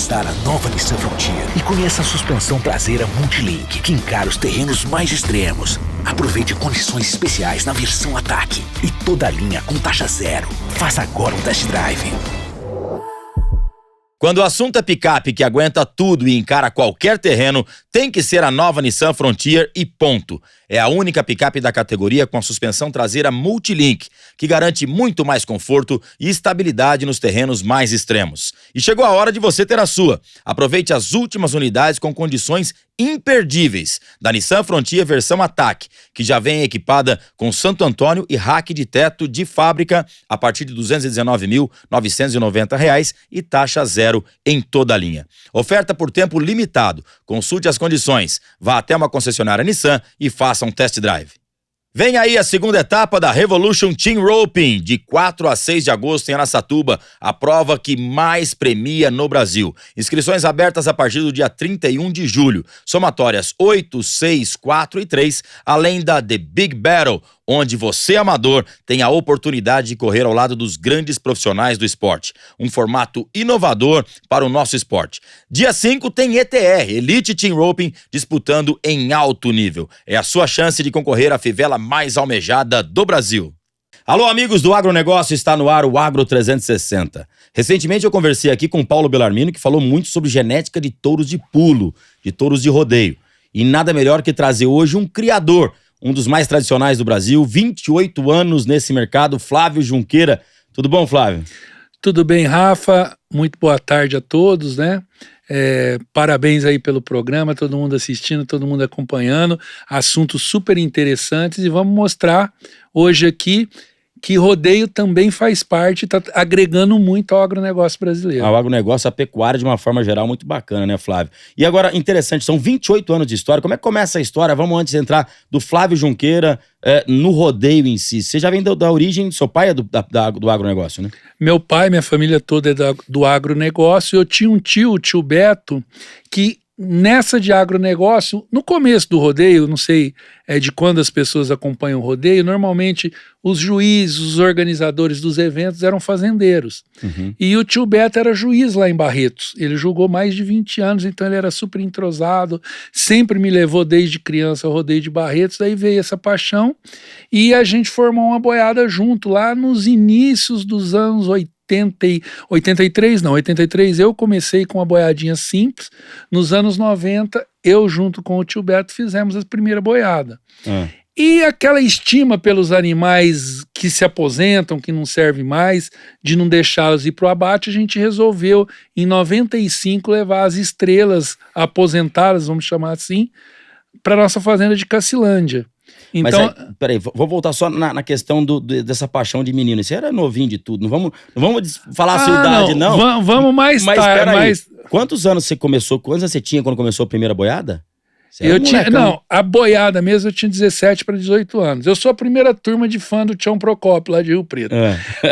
testar a nova Nissan Frontier e conheça a suspensão traseira Multilink, que encara os terrenos mais extremos. Aproveite condições especiais na versão Attack e toda a linha com taxa zero. Faça agora um test drive. Quando o assunto é picape que aguenta tudo e encara qualquer terreno, tem que ser a nova Nissan Frontier e ponto. É a única picape da categoria com a suspensão traseira Multilink, que garante muito mais conforto e estabilidade nos terrenos mais extremos. E chegou a hora de você ter a sua. Aproveite as últimas unidades com condições imperdíveis da Nissan Frontier versão Attack, que já vem equipada com Santo Antônio e rack de teto de fábrica a partir de R$ 219.990 e taxa zero em toda a linha. Oferta por tempo limitado. Consulte as condições. Vá até uma concessionária Nissan e faça um test drive. Vem aí a segunda etapa da Revolution Team Roping, de 4 a 6 de agosto em Araçatuba, a prova que mais premia no Brasil. Inscrições abertas a partir do dia 31 de julho. Somatórias 8, 6, 4 e 3, além da The Big Battle, onde você, amador, tem a oportunidade de correr ao lado dos grandes profissionais do esporte. Um formato inovador para o nosso esporte. Dia 5 tem ETR, Elite Team Roping, disputando em alto nível. É a sua chance de concorrer à fivela mais almejada do Brasil. Alô, amigos do agronegócio, está no ar o Agro 360. Recentemente eu conversei aqui com o Paulo Bellarmino, que falou muito sobre genética de touros de pulo, de touros de rodeio. E nada melhor que trazer hoje um criador, um dos mais tradicionais do Brasil, 28 anos nesse mercado, Flávio Junqueira. Tudo bom, Flávio? Tudo bem, Rafa. Muito boa tarde a todos, né? Parabéns aí pelo programa, todo mundo assistindo, todo mundo acompanhando. Assuntos super interessantes e vamos mostrar hoje aqui que rodeio também faz parte, está agregando muito ao agronegócio brasileiro. Ao agronegócio, a pecuária de uma forma geral muito bacana, né, Flávio? E agora, interessante, são 28 anos de história. Como é que começa a história? Vamos antes entrar do Flávio Junqueira no rodeio em si. Você já vem da origem, seu pai é do agronegócio, né? Meu pai, minha família toda é do agronegócio. Eu tinha um tio, o tio Beto, que nessa de agronegócio, no começo do rodeio, não sei de quando as pessoas acompanham o rodeio, normalmente os juízes, os organizadores dos eventos eram fazendeiros. Uhum. E o tio Beto era juiz lá em Barretos. Ele julgou mais de 20 anos, então ele era super entrosado, sempre me levou desde criança ao rodeio de Barretos, daí veio essa paixão e a gente formou uma boiada junto lá nos inícios dos anos 83 eu comecei com uma boiadinha simples. Nos anos 90, eu junto com o tio Beto fizemos a primeira boiada. E aquela estima pelos animais que se aposentam, que não servem mais, de não deixá-los ir para o abate, a gente resolveu, em 95, levar as estrelas aposentadas, vamos chamar assim, para nossa fazenda de Cacilândia. Então, mas peraí, vou voltar só na questão dessa paixão de menino. Você era novinho de tudo, não vamos falar a sua idade, não. Vamos mais mas tarde. Mas quantos anos você começou? Quantos anos você tinha quando começou a primeira boiada? A boiada mesmo eu tinha 17 para 18 anos. Eu sou a primeira turma de fã do Tião Procópio, lá de Rio Preto.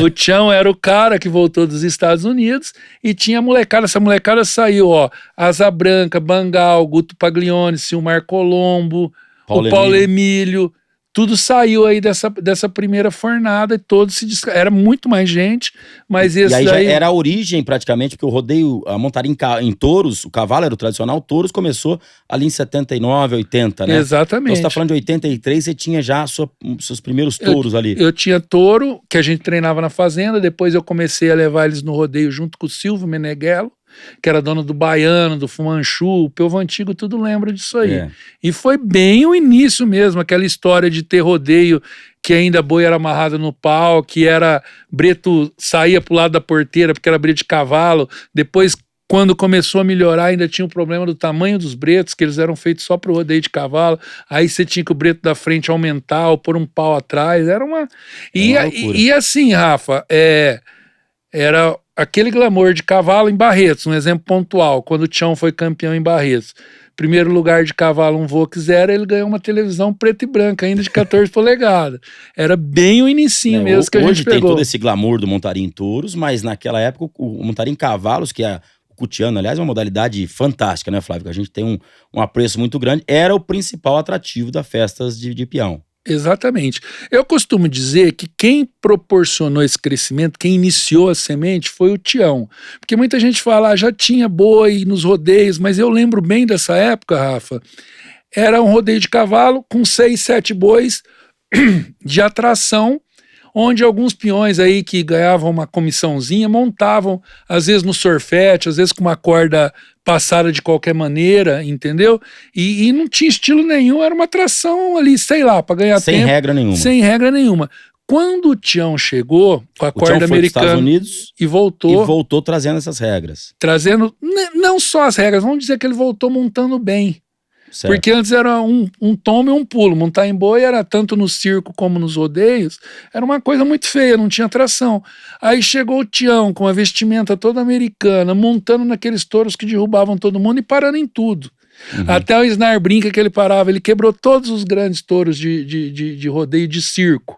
O Tião era o cara que voltou dos Estados Unidos e tinha molecada. Essa molecada saiu, Asa Branca, Bangal, Guto Paglione, Silmar Colombo, o Paulo Emílio, tudo saiu aí dessa primeira fornada e todos era muito mais gente, mas esse aí já era a origem praticamente, porque o rodeio, a montaria em touros, o cavalo era o tradicional, touros começou ali em 79, 80, né? Exatamente. Então você tá falando de 83, você tinha já seus primeiros touros ali. Eu tinha touro, que a gente treinava na fazenda, depois eu comecei a levar eles no rodeio junto com o Silvio Meneghello, que era dono do Baiano, do Fumanchu, o povo antigo tudo lembra disso aí. E foi bem o início mesmo, aquela história de ter rodeio, que ainda boi era amarrado no pau, que era breto, saía pro lado da porteira, porque era breto de cavalo, depois quando começou a melhorar, ainda tinha o problema do tamanho dos bretos, que eles eram feitos só para o rodeio de cavalo. Aí você tinha que o breto da frente aumentar ou pôr um pau atrás. Era uma... E assim, Rafa, era aquele glamour de cavalo em Barretos, um exemplo pontual, quando o Tião foi campeão em Barretos. Primeiro lugar de cavalo, um Vox Era, ele ganhou uma televisão preta e branca, ainda de 14 polegadas. Era bem o inicinho mesmo que a gente pegou. Hoje tem todo esse glamour do montaria em touros, mas naquela época o montaria em cavalos, que é o cutiano, aliás, é uma modalidade fantástica, né, Flávio? Que a gente tem um apreço muito grande, era o principal atrativo das festas de peão. Exatamente. Eu costumo dizer que quem proporcionou esse crescimento, quem iniciou a semente foi o Tião. Porque muita gente fala, já tinha boi nos rodeios, mas eu lembro bem dessa época, Rafa. Era um rodeio de cavalo com 6, 7 bois de atração, onde alguns peões aí que ganhavam uma comissãozinha montavam, às vezes no sorfete, às vezes com uma corda passada de qualquer maneira, entendeu? E não tinha estilo nenhum, era uma atração ali, sei lá, para ganhar sem tempo. Regra nenhuma. Sem regra nenhuma. Quando o Tião chegou com a corda americana para os Estados Unidos e voltou trazendo essas regras. Trazendo não só as regras, vamos dizer que ele voltou montando bem. Certo. Porque antes era um tomo e um pulo. Montar em boi era tanto no circo como nos rodeios. Era uma coisa muito feia, não tinha tração. Aí chegou o Tião com a vestimenta toda americana, montando naqueles touros que derrubavam todo mundo e parando em tudo. Uhum. Até o Isnar brinca que ele parava. Ele quebrou todos os grandes touros de rodeio de circo.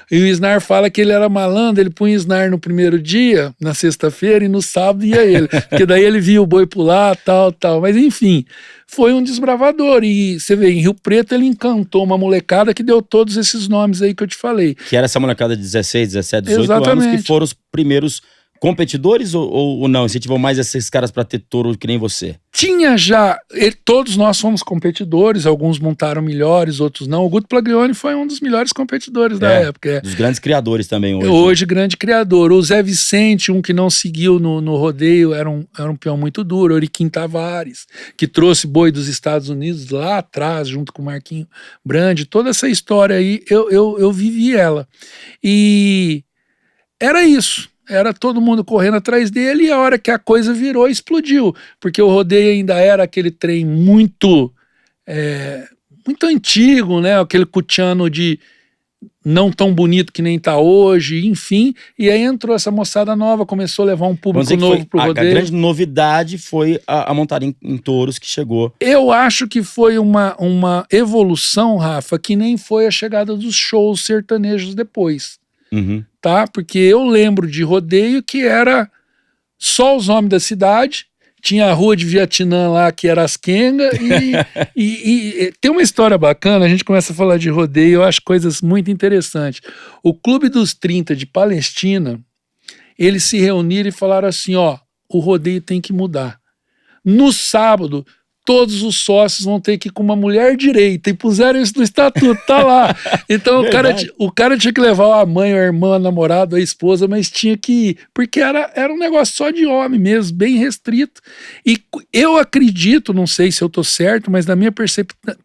E o Isnar fala que ele era malandro, ele punha Isnar no primeiro dia, na sexta-feira, e no sábado ia ele, porque daí ele via o boi pular, tal, mas enfim, foi um desbravador, e você vê, em Rio Preto ele encantou uma molecada que deu todos esses nomes aí que eu te falei. Que era essa molecada de 16, 17, 18 Exatamente. anos, que foram os primeiros competidores ou não? Incentivou mais esses caras para ter touro que nem você? Tinha já, todos nós fomos competidores, alguns montaram melhores, outros não. O Guto Plaglione foi um dos melhores competidores da época. Dos grandes criadores também hoje. Hoje, grande criador. O Zé Vicente, um que não seguiu no rodeio, era um peão muito duro. O Euriquim Tavares, que trouxe boi dos Estados Unidos lá atrás, junto com o Marquinho Brandi. Toda essa história aí, eu vivi ela. E era isso. Era todo mundo correndo atrás dele, e a hora que a coisa virou, explodiu. Porque o rodeio ainda era aquele trem muito antigo, né? Aquele cutiano de não tão bonito que nem tá hoje, enfim. E aí entrou essa moçada nova, começou a levar um público novo pro rodeio. A grande novidade foi a montagem em touros que chegou. Eu acho que foi uma evolução, Rafa, que nem foi a chegada dos shows sertanejos depois. Uhum. Tá? Porque eu lembro de rodeio que era só os homens da cidade, tinha a rua de Vietnã lá que era as quengas e tem uma história bacana, a gente começa a falar de rodeio, eu acho coisas muito interessantes. O Clube dos 30 de Palestina, eles se reuniram e falaram assim, o rodeio tem que mudar. No sábado, todos os sócios vão ter que ir com uma mulher direita, e puseram isso no estatuto, tá lá. Então o cara tinha que levar a mãe, a irmã, a namorada, a esposa, mas tinha que ir, porque era um negócio só de homem mesmo, bem restrito. E eu acredito, não sei se eu tô certo, mas na minha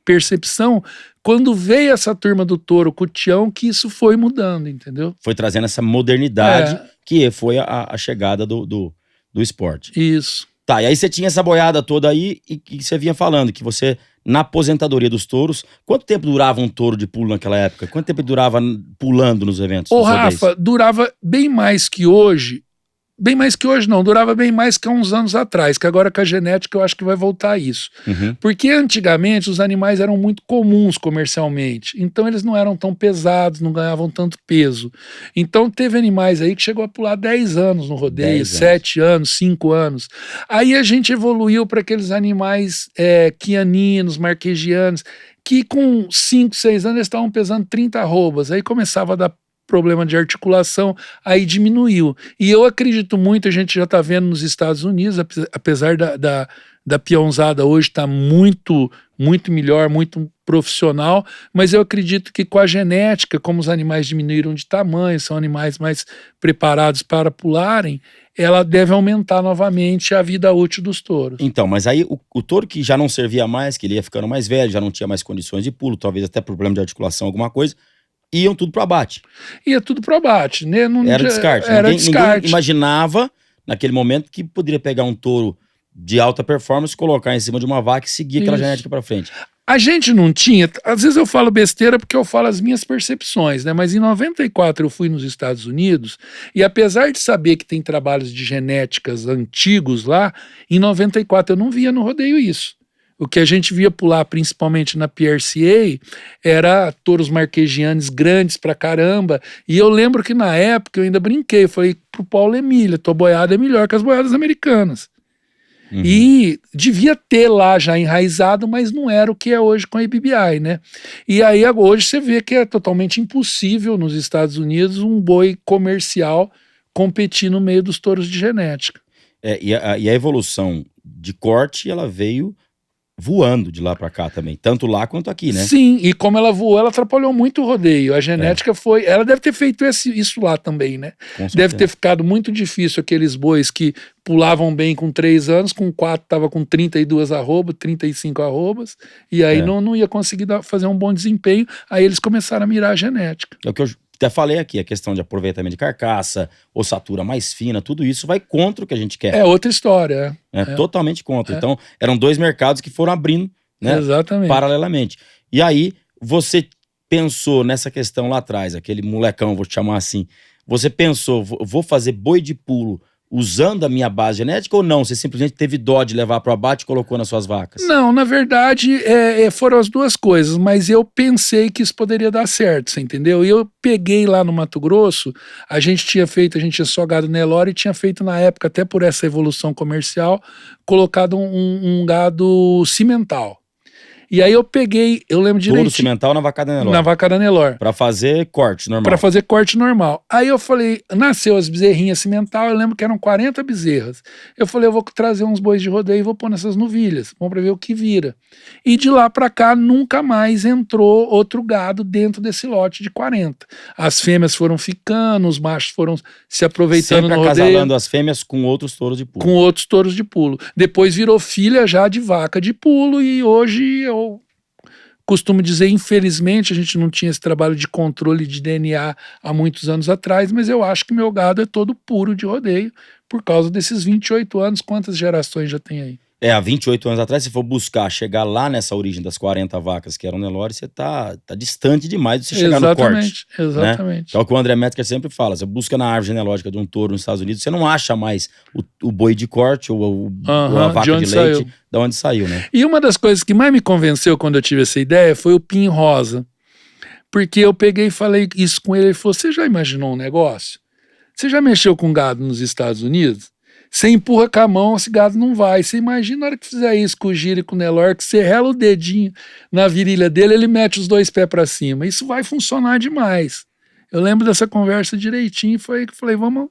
percepção, quando veio essa turma do touro com o Tião, que isso foi mudando, entendeu? Foi trazendo essa modernidade, que foi a chegada do esporte. Isso. Tá, e aí você tinha essa boiada toda aí e que você vinha falando, que você, na aposentadoria dos touros, quanto tempo durava um touro de pulo naquela época? Quanto tempo durava pulando nos eventos? Ô, Rafa, durava bem mais que hoje. Bem mais que hoje não, durava bem mais que há uns anos atrás, que agora com a genética eu acho que vai voltar a isso. Uhum. Porque antigamente os animais eram muito comuns comercialmente, então eles não eram tão pesados, não ganhavam tanto peso. Então teve animais aí que chegou a pular 10 anos no rodeio, 7 anos, 5 anos. Aí a gente evoluiu para aqueles animais quianinos, marquegianos, que com 5, 6 anos eles estavam pesando 30 arrobas, aí começava a dar problema de articulação, aí diminuiu. E eu acredito muito, a gente já está vendo nos Estados Unidos, apesar da peãozada hoje estar muito melhor, muito profissional, mas eu acredito que com a genética, como os animais diminuíram de tamanho, são animais mais preparados para pularem, ela deve aumentar novamente a vida útil dos touros. Então, mas aí o touro que já não servia mais, que ele ia ficando mais velho, já não tinha mais condições de pulo, talvez até problema de articulação, alguma coisa, iam tudo pro abate. Ia tudo pro abate, né? Era descarte. Ninguém imaginava, naquele momento, que poderia pegar um touro de alta performance, colocar em cima de uma vaca e seguir aquela genética pra frente. A gente não tinha, às vezes eu falo besteira porque eu falo as minhas percepções, né? Mas em 94 eu fui nos Estados Unidos e apesar de saber que tem trabalhos de genéticas antigos lá, em 94 eu não via no rodeio isso. O que a gente via pular, principalmente na PRCA, era touros marquegianos grandes pra caramba. E eu lembro que na época eu ainda brinquei. Eu falei pro Paulo Emília, tua boiada é melhor que as boiadas americanas. E devia ter lá já enraizado, mas não era o que é hoje com a IBBI, né? E aí hoje você vê que é totalmente impossível nos Estados Unidos um boi comercial competir no meio dos touros de genética. E a evolução de corte, ela veio voando de lá pra cá também, tanto lá quanto aqui, né? Sim, e como ela voou, ela atrapalhou muito o rodeio. A genética foi... Ela deve ter feito isso lá também, né? Deve ter ficado muito difícil aqueles bois que pulavam bem com 3 anos, com 4 tava com 32 arrobas, 35 arrobas, e aí não ia conseguir fazer um bom desempenho. Aí eles começaram a mirar a genética. É o que eu até falei aqui, a questão de aproveitamento de carcaça, ossatura mais fina, tudo isso vai contra o que a gente quer. É outra história. Totalmente contra. Então, eram 2 mercados que foram abrindo, né? Exatamente. Paralelamente. E aí, você pensou nessa questão lá atrás, aquele molecão, vou te chamar assim, você pensou, vou fazer boi de pulo usando a minha base genética ou não? Você simplesmente teve dó de levar para o abate e colocou nas suas vacas? Não, na verdade foram as duas coisas, mas eu pensei que isso poderia dar certo, você entendeu? E eu peguei lá no Mato Grosso, a gente tinha só gado Nelore e tinha feito na época, até por essa evolução comercial, colocado um gado cimental. E aí eu lembro direitinho. Touro cimental na vacada Nelore. Na vacada Nelore. Pra fazer corte normal. Pra fazer corte normal. Aí eu falei, nasceu as bezerrinhas cimental, eu lembro que eram 40 bezerras. Eu falei, eu vou trazer uns bois de rodeio e vou pôr nessas novilhas. Vamos pra ver o que vira. E de lá pra cá, nunca mais entrou outro gado dentro desse lote de 40. As fêmeas foram ficando, os machos foram se aproveitando sempre no rodeio. acasalando as fêmeas com outros touros de pulo. Com outros touros de pulo. Depois virou filha já de vaca de pulo e hoje eu costumo dizer, infelizmente, a gente não tinha esse trabalho de controle de DNA há muitos anos atrás, mas eu acho que meu gado é todo puro de rodeio por causa desses 28 anos. Quantas gerações já tem aí? Há 28 anos atrás, se for buscar chegar lá nessa origem das 40 vacas que eram Nelore, você tá distante demais de você chegar no corte. Exatamente. Né? É o que o André Metzger sempre fala, você busca na árvore genealógica de um touro nos Estados Unidos, você não acha mais o boi de corte ou a vaca de leite de onde saiu, né? E uma das coisas que mais me convenceu quando eu tive essa ideia foi o Pin Rosa. Porque eu peguei e falei isso com ele, ele falou, você já imaginou um negócio? Você já mexeu com gado nos Estados Unidos? Você empurra com a mão, esse gado não vai. Você imagina na hora que fizer isso com o Giro e com o Nelore, que você rela o dedinho na virilha dele, ele mete os 2 pés para cima. Isso vai funcionar demais. Eu lembro dessa conversa direitinho, foi que falei, vamos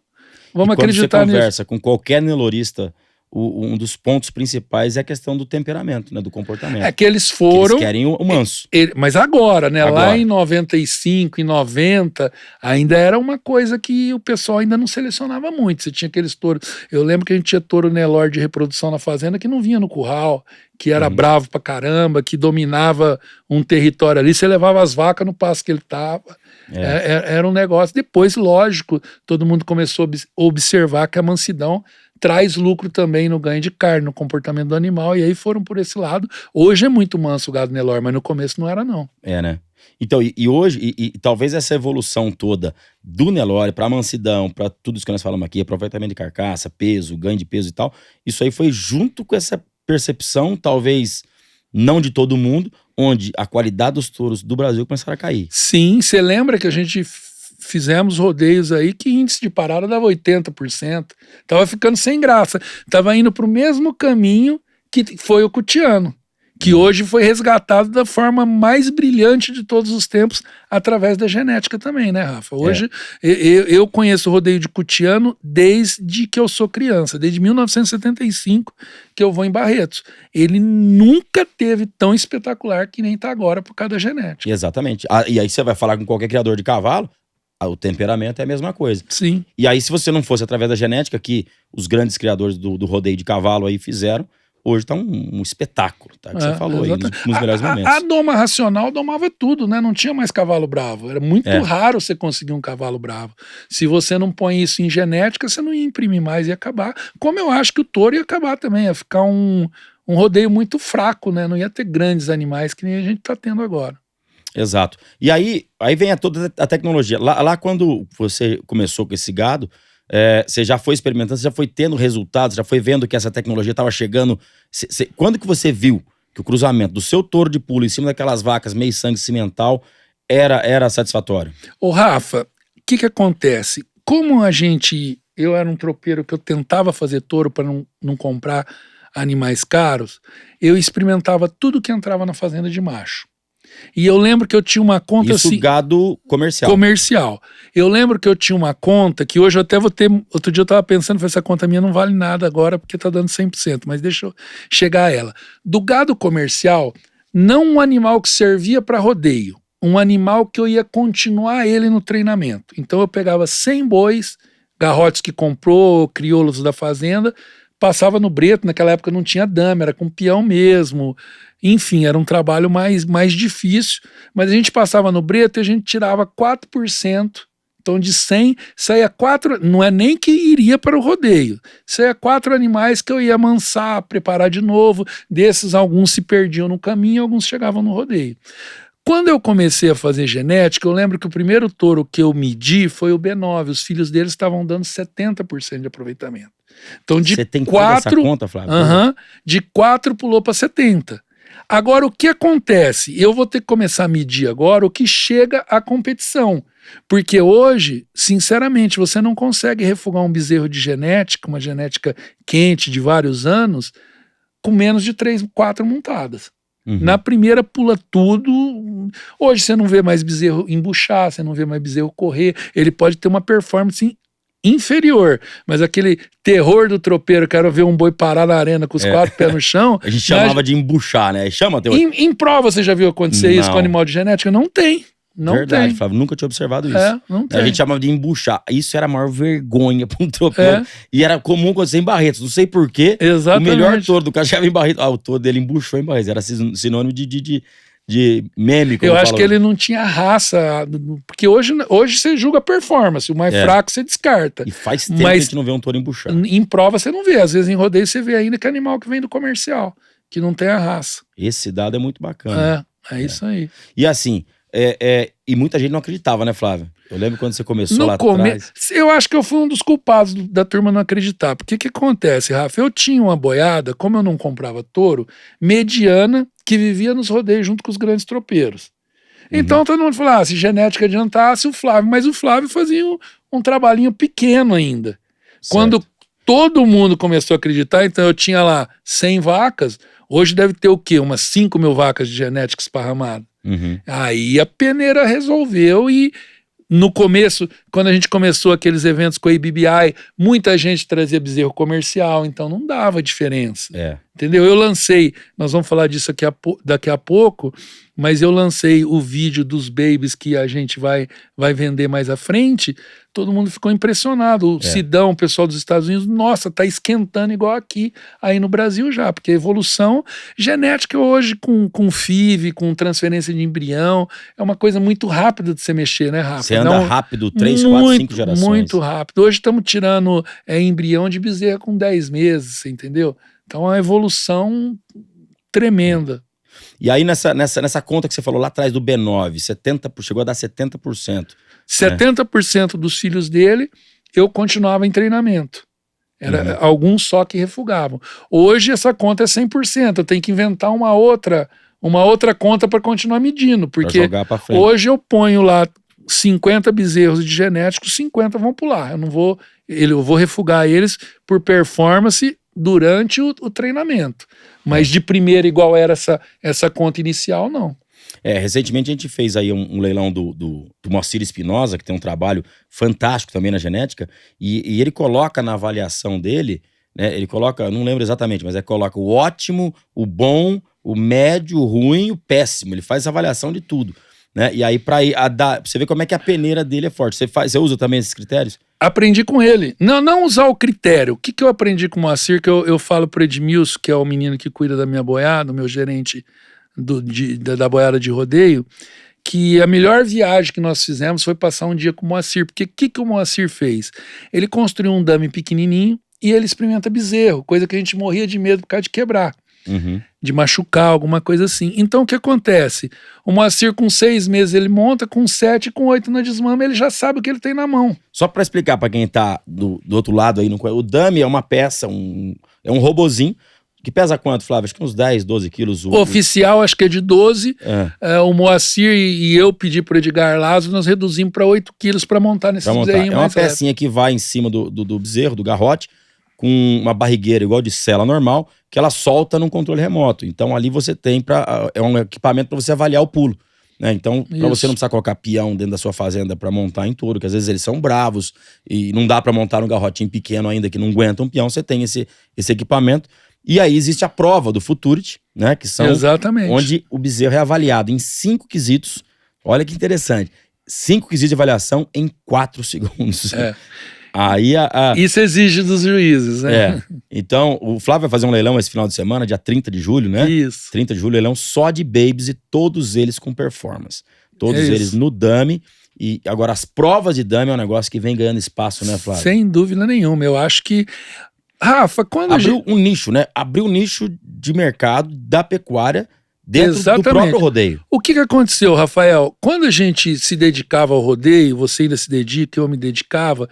acreditar nisso. Quando você conversa com qualquer nelorista, um dos pontos principais é a questão do temperamento, né, do comportamento. É que eles foram... Eles querem o manso. Mas agora, né? Agora. Lá em 95, em 90, ainda era uma coisa que o pessoal ainda não selecionava muito. Você tinha aqueles touros... Eu lembro que a gente tinha touro Nelore de reprodução na fazenda que não vinha no curral, que era bravo pra caramba, que dominava um território ali. Você levava as vacas no passo que ele tava. Era um negócio. Depois, lógico, todo mundo começou a observar que a mansidão traz lucro também no ganho de carne, no comportamento do animal, e aí foram por esse lado. Hoje é muito manso o gado Nelore, mas no começo não era, não. Né? Então, e hoje, e talvez essa evolução toda do Nelore para mansidão, para tudo isso que nós falamos aqui, aproveitamento de carcaça, peso, ganho de peso e tal, isso aí foi junto com essa percepção, talvez não de todo mundo, onde a qualidade dos touros do Brasil começaram a cair. Sim, você lembra que a gente fizemos rodeios aí que índice de parada dava 80%. Tava ficando sem graça. Tava indo pro mesmo caminho que foi o cutiano, que hoje foi resgatado da forma mais brilhante de todos os tempos através da genética também, né, Rafa? Hoje eu conheço o rodeio de cutiano desde que eu sou criança, desde 1975 que eu vou em Barretos. Ele nunca teve tão espetacular que nem tá agora por causa da genética. Exatamente. E aí você vai falar com qualquer criador de cavalo, o temperamento é a mesma coisa. Sim. E aí, se você não fosse através da genética, que os grandes criadores do rodeio de cavalo aí fizeram, hoje tá um espetáculo, tá? Que você falou aí, nos melhores momentos. A doma racional domava tudo, né? Não tinha mais cavalo bravo. Era muito raro você conseguir um cavalo bravo. Se você não põe isso em genética, você não ia imprimir mais, ia acabar. Como eu acho que o touro ia acabar também, ia ficar um rodeio muito fraco, né? Não ia ter grandes animais que nem a gente tá tendo agora. Exato. E aí vem toda a tecnologia. Lá quando você começou com esse gado, você já foi experimentando, você já foi tendo resultados, já foi vendo que essa tecnologia estava chegando. Quando que você viu que o cruzamento do seu touro de pulo em cima daquelas vacas meio sangue cimental era satisfatório? Ô Rafa, o que acontece? Como eu era um tropeiro que eu tentava fazer touro para não comprar animais caros, eu experimentava tudo que entrava na fazenda de macho. E eu lembro que eu tinha uma conta Isso assim... gado comercial. Comercial. Eu lembro que eu tinha uma conta que hoje eu até vou ter... Outro dia eu tava pensando, falei, essa conta minha não vale nada agora porque tá dando 100%, mas deixa eu chegar a ela. Do gado comercial, não um animal que servia para rodeio, um animal que eu ia continuar ele no treinamento. Então eu pegava 100 bois, garrotes que comprou, crioulos da fazenda, passava no breto, naquela época não tinha dama, era com peão mesmo. Enfim, era um trabalho mais difícil, mas a gente passava no breto e a gente tirava 4%. Então de 100, saía 4, não é nem que iria para o rodeio, saía 4 animais que eu ia amansar, preparar de novo, desses alguns se perdiam no caminho, alguns chegavam no rodeio. Quando eu comecei a fazer genética, eu lembro que o primeiro touro que eu medi foi o B9, os filhos deles estavam dando 70% de aproveitamento. Então de Você tem 4, essa conta, Flávio? de 4 pulou para 70%. Agora, o que acontece? Eu vou ter que começar a medir agora o que chega à competição. Porque hoje, sinceramente, você não consegue refugar um bezerro de genética, uma genética quente de vários anos, com menos de 3, 4 montadas. Na primeira pula tudo. Hoje você não vê mais bezerro embuchar, você não vê mais bezerro correr. Ele pode ter uma performance inferior, mas aquele terror do tropeiro, quero ver um boi parar na arena com os 4 pés no chão. A gente chamava de embuchar, né? Chama até hoje. Em prova você já viu acontecer isso com animal de genética? Não tem. Não Verdade, tem. Flávio, nunca tinha observado isso. Não tem. A gente chamava de embuchar. Isso era a maior vergonha para um tropeiro. E era comum acontecer em Barretos. Não sei porquê. Exatamente. O melhor touro do cara chegava em Barretos. O touro dele embuchou em Barretos. Era sinônimo de meme. Eu acho que ele não tinha raça. Porque hoje você julga performance. O mais fraco você descarta. E faz tempo que a gente não vê um touro embuchar. Em prova você não vê. Às vezes em rodeio você vê ainda que é animal que vem do comercial, que não tem a raça. Esse dado é muito bacana. É isso aí. E assim, e muita gente não acreditava, né, Flávio? Eu lembro quando você começou lá atrás. Eu acho que eu fui um dos culpados da turma não acreditar. Porque o que acontece, Rafa? Eu tinha uma boiada, como eu não comprava touro, mediana, que vivia nos rodeios junto com os grandes tropeiros. Então todo mundo falava, se genética adiantasse, o Flávio. Mas o Flávio fazia um trabalhinho pequeno ainda. Certo. Quando todo mundo começou a acreditar, então eu tinha lá 100 vacas, hoje deve ter o quê? Umas 5 mil vacas de genética esparramada. Aí a peneira resolveu e no começo, quando a gente começou aqueles eventos com a IBBI, muita gente trazia bezerro comercial, então não dava diferença. Entendeu? Eu lancei, nós vamos falar disso daqui a pouco, mas eu lancei o vídeo dos babies que a gente vai vender mais à frente, todo mundo ficou impressionado. O Sidão, o pessoal dos Estados Unidos, nossa, tá esquentando igual aqui, aí no Brasil já, porque a evolução genética hoje com FIV, com transferência de embrião, é uma coisa muito rápida de você mexer, né, Rafa? Você anda rápido, 3, 4, 5 gerações. Muito rápido. Hoje estamos tirando embrião de bezerra com 10 meses, você entendeu? Então é uma evolução tremenda. E aí nessa conta que você falou lá atrás do B9, chegou a dar 70%. 70% dos filhos dele, eu continuava em treinamento. Era alguns só que refugavam. Hoje essa conta é 100%. Eu tenho que inventar uma outra conta para continuar medindo. Porque hoje eu ponho lá 50 bezerros de genéticos, 50 vão pular. Eu vou refugar eles por performance durante o treinamento. Mas de primeira, igual era essa conta inicial, não. Recentemente a gente fez aí um leilão do Moacir Espinosa, que tem um trabalho fantástico também na genética, e ele coloca na avaliação dele, né, ele coloca, não lembro exatamente, mas coloca o ótimo, o bom, o médio, o ruim e o péssimo. Ele faz essa avaliação de tudo. Né? E aí, pra você ver como é que a peneira dele é forte. Você usa também esses critérios? Aprendi com ele. Não usar o critério. O que eu aprendi com o Moacir, que eu falo pro Edmilson, que é o menino que cuida da minha boiada, o meu gerente da boiada de rodeio, que a melhor viagem que nós fizemos foi passar um dia com o Moacir. Porque o que o Moacir fez? Ele construiu um dummy pequenininho e ele experimenta bezerro, coisa que a gente morria de medo por causa de quebrar. De machucar, alguma coisa assim. Então o que acontece? O Moacir com 6 meses ele monta, com 7, com 8 na desmama, ele já sabe o que ele tem na mão. Só para explicar para quem tá do outro lado aí, o dummy é uma peça, é um robozinho, que pesa quanto, Flávio? Acho que uns 10, 12 quilos. O oficial acho que é de 12. O Moacir e eu pedi pro Edgar Lazo, nós reduzimos para 8 quilos para montar nesses bezerrinhos mais É uma pecinha que vai em cima do bezerro, do garrote, com uma barrigueira igual de sela normal, que ela solta num controle remoto. Então ali você tem é um equipamento para você avaliar o pulo. Né? Então, para você não precisar colocar peão dentro da sua fazenda para montar em touro, que às vezes eles são bravos e não dá para montar num garrotinho pequeno ainda que não aguenta um peão, você tem esse equipamento. E aí existe a prova do Futurity, né? Que são onde o bezerro é avaliado em 5 quesitos. Olha que interessante. 5 quesitos de avaliação em 4 segundos. Aí Isso exige dos juízes, né? Então, o Flávio vai fazer um leilão esse final de semana, dia 30 de julho, né? Isso. 30 de julho, leilão só de babies e todos eles com performance. Todos eles no dummy. E agora, as provas de dummy é um negócio que vem ganhando espaço, né, Flávio? Sem dúvida nenhuma. Eu acho que... Rafa, quando abriu um nicho, né? Abriu um nicho de mercado da pecuária dentro do próprio rodeio. O que aconteceu, Rafael? Quando a gente se dedicava ao rodeio, você ainda se dedica, eu me dedicava,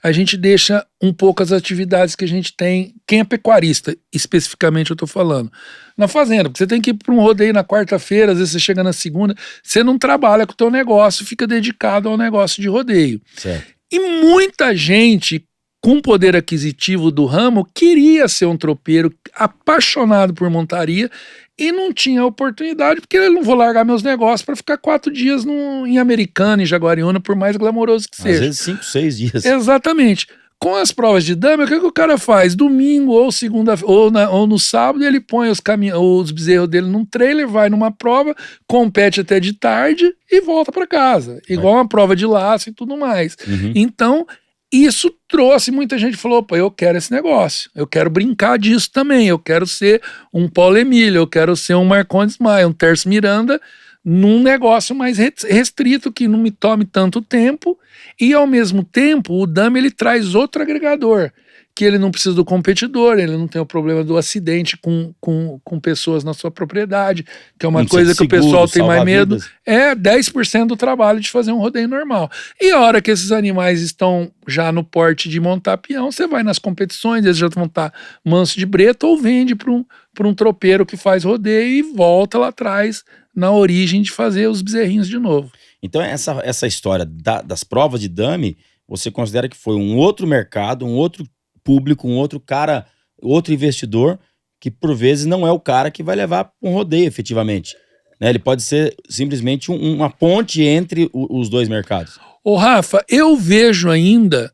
a gente deixa um pouco as atividades que a gente tem, quem é pecuarista, especificamente eu tô falando, na fazenda, porque você tem que ir para um rodeio na quarta-feira, às vezes você chega na segunda, você não trabalha com o teu negócio, fica dedicado ao negócio de rodeio. Certo. E muita gente com poder aquisitivo do ramo queria ser um tropeiro apaixonado por montaria e não tinha oportunidade, porque eu não vou largar meus negócios para ficar 4 dias em Americana, em Jaguariúna, por mais glamouroso que seja. Às vezes 5, 6 dias. Exatamente. Com as provas de dummy, o que o cara faz? Domingo ou segunda ou no sábado, ele põe os bezerros dele num trailer, vai numa prova, compete até de tarde e volta para casa. Igual uma prova de laço e tudo mais. Então, isso trouxe, muita gente falou, opa, eu quero esse negócio, eu quero brincar disso também, eu quero ser um Paulo Emílio, eu quero ser um Marcondes Maia, um Tércio Miranda, num negócio mais restrito, que não me tome tanto tempo, e ao mesmo tempo o dummy ele traz outro agregador, que ele não precisa do competidor, ele não tem o problema do acidente com pessoas na sua propriedade, que é uma coisa que o pessoal tem mais medo. É 10% do trabalho de fazer um rodeio normal. E a hora que esses animais estão já no porte de montar peão, você vai nas competições, eles já vão estar manso de breta ou vende para um tropeiro que faz rodeio e volta lá atrás na origem de fazer os bezerrinhos de novo. Então essa história das provas de dummy, você considera que foi um outro mercado, um outro público, um outro cara, outro investidor, que por vezes não é o cara que vai levar um rodeio efetivamente. Né? Ele pode ser simplesmente uma ponte entre os dois mercados. Ô Rafa, eu vejo ainda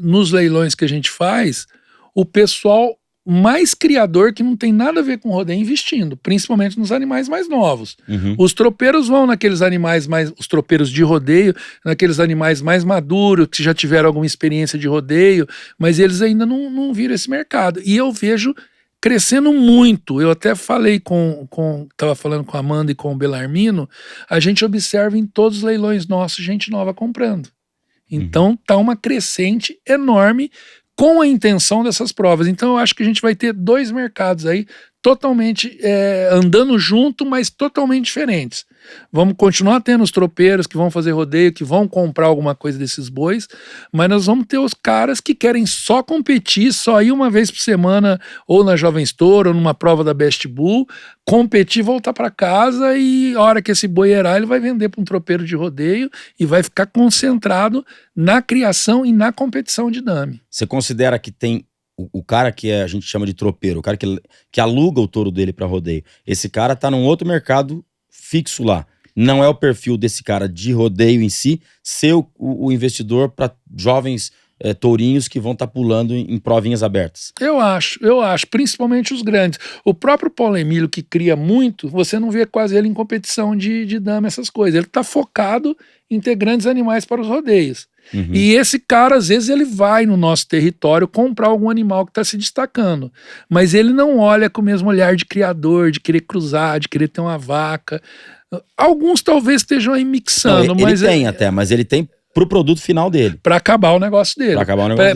nos leilões que a gente faz, o pessoal mais criador que não tem nada a ver com rodeio investindo, principalmente nos animais mais novos. Os tropeiros vão naqueles animais os tropeiros de rodeio, naqueles animais mais maduros, que já tiveram alguma experiência de rodeio, mas eles ainda não viram esse mercado. E eu vejo crescendo muito. Eu até falei estava falando com a Amanda e com o Belarmino, a gente observa em todos os leilões nossos gente nova comprando. Então tá uma crescente enorme com a intenção dessas provas. Então eu acho que a gente vai ter 2 mercados aí totalmente andando junto, mas totalmente diferentes. Vamos continuar tendo os tropeiros que vão fazer rodeio, que vão comprar alguma coisa desses bois, mas nós vamos ter os caras que querem só competir, só ir uma vez por semana, ou na Jovem Store, ou numa prova da Best Bull, competir, voltar para casa e a hora que esse boi erar, ele vai vender para um tropeiro de rodeio e vai ficar concentrado na criação e na competição de dummy. Você considera que tem o cara que a gente chama de tropeiro, o cara que aluga o touro dele para rodeio, esse cara tá num outro mercado fixo lá. Não é o perfil desse cara de rodeio em si, ser o investidor para jovens tourinhos que vão estar pulando em provinhas abertas. Eu acho, principalmente os grandes. O próprio Paulo Emílio, que cria muito, você não vê quase ele em competição de dama, essas coisas. Ele está focado em ter grandes animais para os rodeios. E esse cara, às vezes, ele vai no nosso território comprar algum animal que está se destacando. Mas ele não olha com o mesmo olhar de criador, de querer cruzar, de querer ter uma vaca. Alguns talvez estejam aí mixando. Mas ele tem pro produto final dele. Para acabar o negócio dele.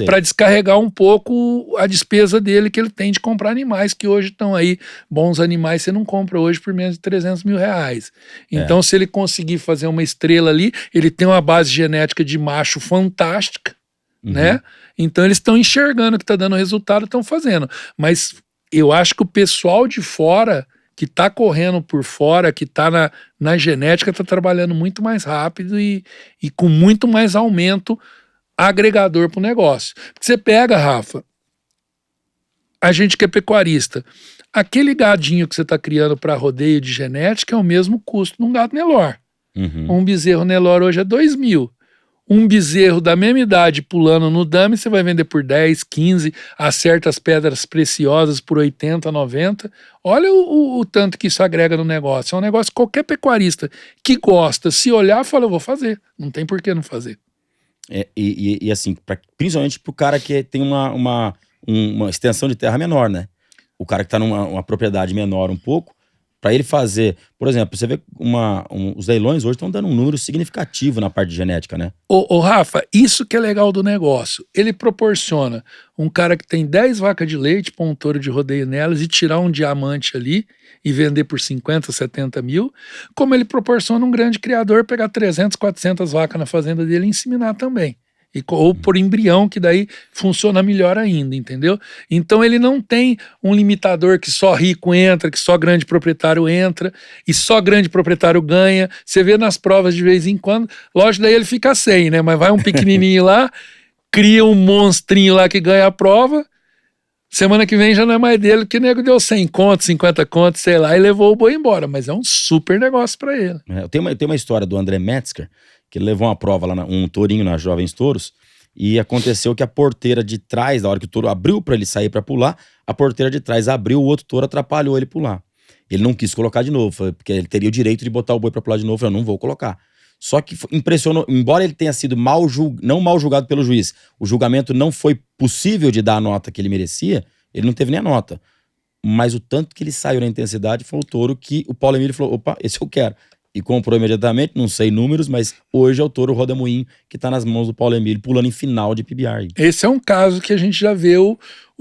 Para descarregar um pouco a despesa dele que ele tem de comprar animais, que hoje estão aí, bons animais você não compra hoje por menos de 300 mil reais. Então se ele conseguir fazer uma estrela ali, ele tem uma base genética de macho fantástica, né? Então eles estão enxergando que está dando resultado, estão fazendo. Mas eu acho que o pessoal de fora, que está correndo por fora, que está na genética, está trabalhando muito mais rápido e com muito mais aumento agregador para o negócio. Porque você pega, Rafa, a gente que é pecuarista, aquele gadinho que você está criando para rodeio de genética é o mesmo custo de um gado Nelore. Um bezerro Nelore hoje é 2.000. Um bezerro da mesma idade pulando no dummy, você vai vender por 10, 15, acerta as pedras preciosas por 80, 90. Olha o tanto que isso agrega no negócio. É um negócio que qualquer pecuarista que gosta, se olhar, fala, eu vou fazer. Não tem por que não fazer. E assim, principalmente pro cara que tem uma extensão de terra menor, né? O cara que tá numa propriedade menor um pouco, para ele fazer, por exemplo, você vê os leilões hoje estão dando um número significativo na parte de genética, né? Ô Rafa, isso que é legal do negócio. Ele proporciona um cara que tem 10 vacas de leite, pôr um touro de rodeio nelas e tirar um diamante ali e vender por 50, 70 mil, como ele proporciona um grande criador pegar 300, 400 vacas na fazenda dele e inseminar também. Ou por embrião, que daí funciona melhor ainda, entendeu? Então ele não tem um limitador que só rico entra, que só grande proprietário entra, e só grande proprietário ganha. Você vê nas provas de vez em quando, lógico, daí ele fica sem, né? Mas vai um pequenininho lá, cria um monstrinho lá que ganha a prova, semana que vem já não é mais dele, porque o nego deu 100 contos, 50 contos, sei lá, e levou o boi embora. Mas é um super negócio para ele. Tem uma história do André Metzger, que ele levou uma prova lá, um tourinho na Jovens Touros, e aconteceu que a porteira de trás, da hora que o touro abriu para ele sair para pular, a porteira de trás abriu, o outro touro atrapalhou ele pular. Ele não quis colocar de novo, porque ele teria o direito de botar o boi para pular de novo, eu não vou colocar. Só que impressionou, embora ele tenha sido não mal julgado pelo juiz, o julgamento não foi possível de dar a nota que ele merecia, ele não teve nem a nota. Mas o tanto que ele saiu na intensidade foi o touro que o Paulo Emílio falou, opa, esse eu quero. E comprou imediatamente, não sei números, mas hoje é o touro roda-moinho que tá nas mãos do Paulo Emílio, pulando em final de PBR. Esse é um caso que a gente já vê o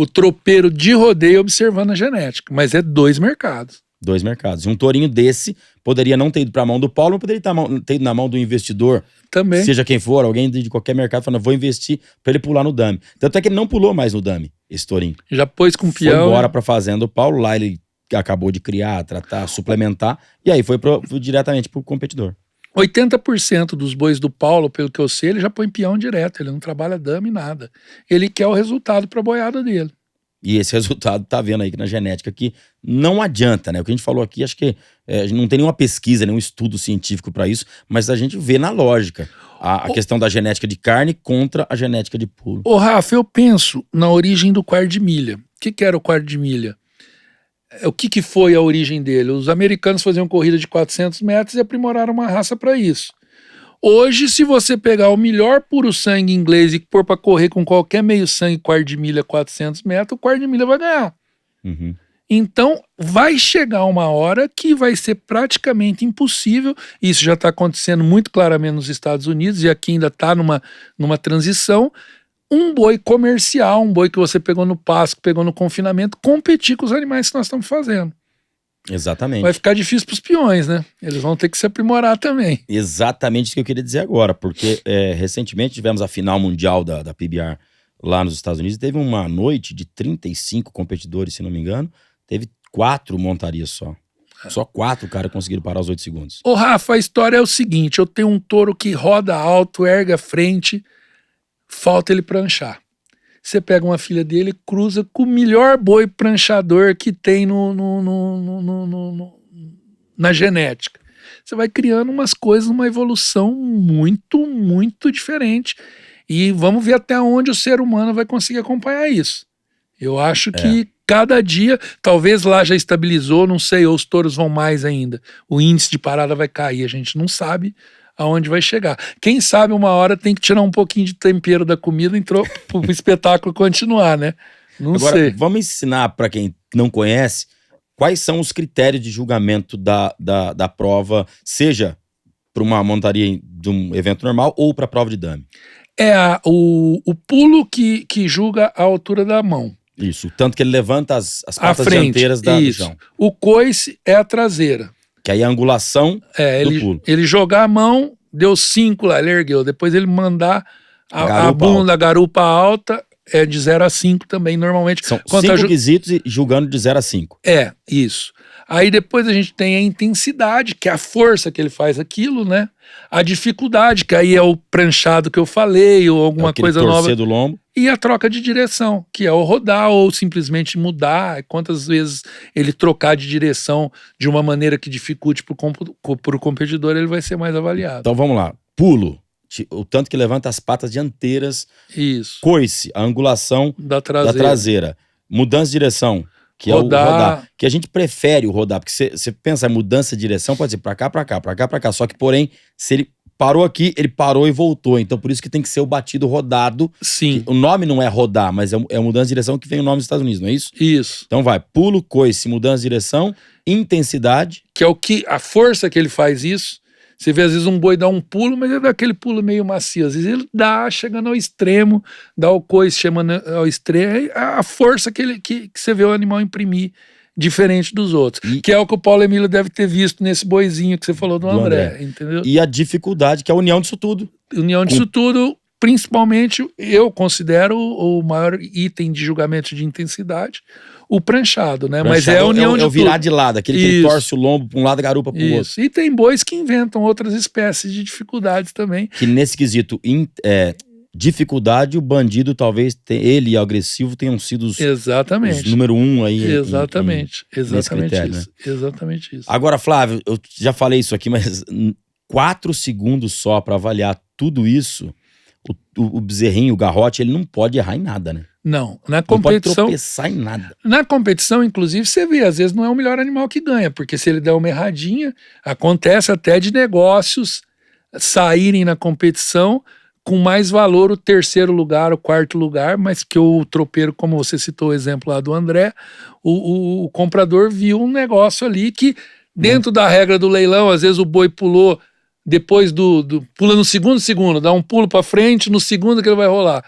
tropeiro de rodeio observando a genética, mas é 2 mercados. 2 mercados. E um tourinho desse poderia não ter ido pra mão do Paulo, mas poderia ter ido na mão do investidor, também. Seja quem for, alguém de qualquer mercado, falando, vou investir pra ele pular no dummy. Tanto é que ele não pulou mais no dummy, esse tourinho. Já pôs com o peão. Foi embora pra fazenda do Paulo, lá ele acabou de criar, tratar, suplementar, e aí foi diretamente pro competidor. 80% dos bois do Paulo, pelo que eu sei, ele já põe peão direto, ele não trabalha dummy, nada. Ele quer o resultado pra boiada dele. E esse resultado tá vendo aí que na genética que não adianta, né? O que a gente falou aqui, acho que não tem nenhuma pesquisa, nenhum estudo científico para isso, mas a gente vê na lógica a questão da genética de carne contra a genética de pulo. Ô Rafa, eu penso na origem do quarto de milha. O que era o quarto de milha? O que foi a origem dele? Os americanos faziam corrida de 400 metros e aprimoraram uma raça para isso. Hoje, se você pegar o melhor puro sangue inglês e pôr para correr com qualquer meio sangue quarto de milha 400 metros, o quarto de milha vai ganhar. Uhum. Então, vai chegar uma hora que vai ser praticamente impossível, isso já está acontecendo muito claramente nos Estados Unidos e aqui ainda está numa transição, um boi comercial, um boi que você pegou no pasto, que pegou no confinamento, competir com os animais que nós estamos fazendo. Exatamente. Vai ficar difícil para os peões, né? Eles vão ter que se aprimorar também. Exatamente isso que eu queria dizer agora, porque recentemente tivemos a final mundial da PBR lá nos Estados Unidos, teve uma noite de 35 competidores, se não me engano, teve 4 montarias só. Só 4 caras conseguiram parar os 8 segundos. Ô Rafa, a história é o seguinte, eu tenho um touro que roda alto, ergue a frente, falta ele pranchar. Você pega uma filha dele, cruza com o melhor boi pranchador que tem na genética. Você vai criando umas coisas, uma evolução muito, muito diferente. E vamos ver até onde o ser humano vai conseguir acompanhar isso. Eu acho que cada dia, talvez lá já estabilizou, não sei, ou os touros vão mais ainda. O índice de parada vai cair, a gente não sabe aonde vai chegar. Quem sabe uma hora tem que tirar um pouquinho de tempero da comida e pro espetáculo continuar, né? Não Agora, sei. Vamos ensinar para quem não conhece quais são os critérios de julgamento da prova, seja para uma montaria de um evento normal ou para a prova de dummy. É o pulo que julga a altura da mão. Isso, tanto que ele levanta as patas frente, dianteiras do chão. O coice é a traseira. Que aí é a angulação do pulo. Ele jogar a mão, deu 5 lá, ele ergueu. Depois ele mandar a bunda, a garupa alta, é de 0 a 5 também, normalmente. São 5 quesitos e julgando de 0 a 5. É, isso. Aí depois a gente tem a intensidade, que é a força que ele faz aquilo, né? A dificuldade, que aí é o pranchado que eu falei, ou alguma coisa nova. Do lombo. E a troca de direção, que é o rodar ou simplesmente mudar. Quantas vezes ele trocar de direção de uma maneira que dificulte para o competidor, ele vai ser mais avaliado. Então vamos lá. Pulo. O tanto que levanta as patas dianteiras. Isso. Coice, a angulação da traseira. Mudança de direção, que rodar. É o rodar. Que a gente prefere o rodar, porque você pensa, mudança de direção pode ser pra cá, pra cá, pra cá, pra cá. Só que, porém, se ele parou aqui, ele parou e voltou. Então, por isso que tem que ser o batido rodado. Sim. O nome não é rodar, mas é mudança de direção que vem o nome dos Estados Unidos, não é isso? Isso. Então vai, pulo, coice, mudança de direção, intensidade. Que é a força que ele faz isso. Você vê, às vezes, um boi dá um pulo, mas ele dá aquele pulo meio macio. Às vezes ele dá, chegando ao extremo, dá o coice, chegando ao extremo. A força que você vê o animal imprimir, diferente dos outros. Que é o que o Paulo Emílio deve ter visto nesse boizinho que você falou do André, entendeu? E a dificuldade, que é a união disso tudo. União disso tudo, principalmente, eu considero o maior item de julgamento de intensidade, o pranchado, né? Mas é a união de tudo. É o virar de lado, aquele que ele torce o lombo para um lado e garupa para o outro. E tem bois que inventam outras espécies de dificuldades também. Que nesse quesito dificuldade, o bandido talvez, ele e o agressivo tenham sido os número 1 aí. Exatamente critério, isso. Né? Exatamente isso. Agora, Flávio, eu já falei isso aqui, mas 4 segundos só para avaliar tudo isso, o bezerrinho, o garrote, ele não pode errar em nada, né? Não, na competição. Não pode tropeçar em nada. Na competição, inclusive, você vê, às vezes não é o melhor animal que ganha, porque se ele der uma erradinha, acontece até de negócios saírem na competição com mais valor o 3º lugar, o 4º lugar, mas que o tropeiro, como você citou o exemplo lá do André, o comprador viu um negócio ali que, dentro da regra do leilão, às vezes o boi pulou depois pula no segundo, dá um pulo para frente, no segundo que ele vai rolar.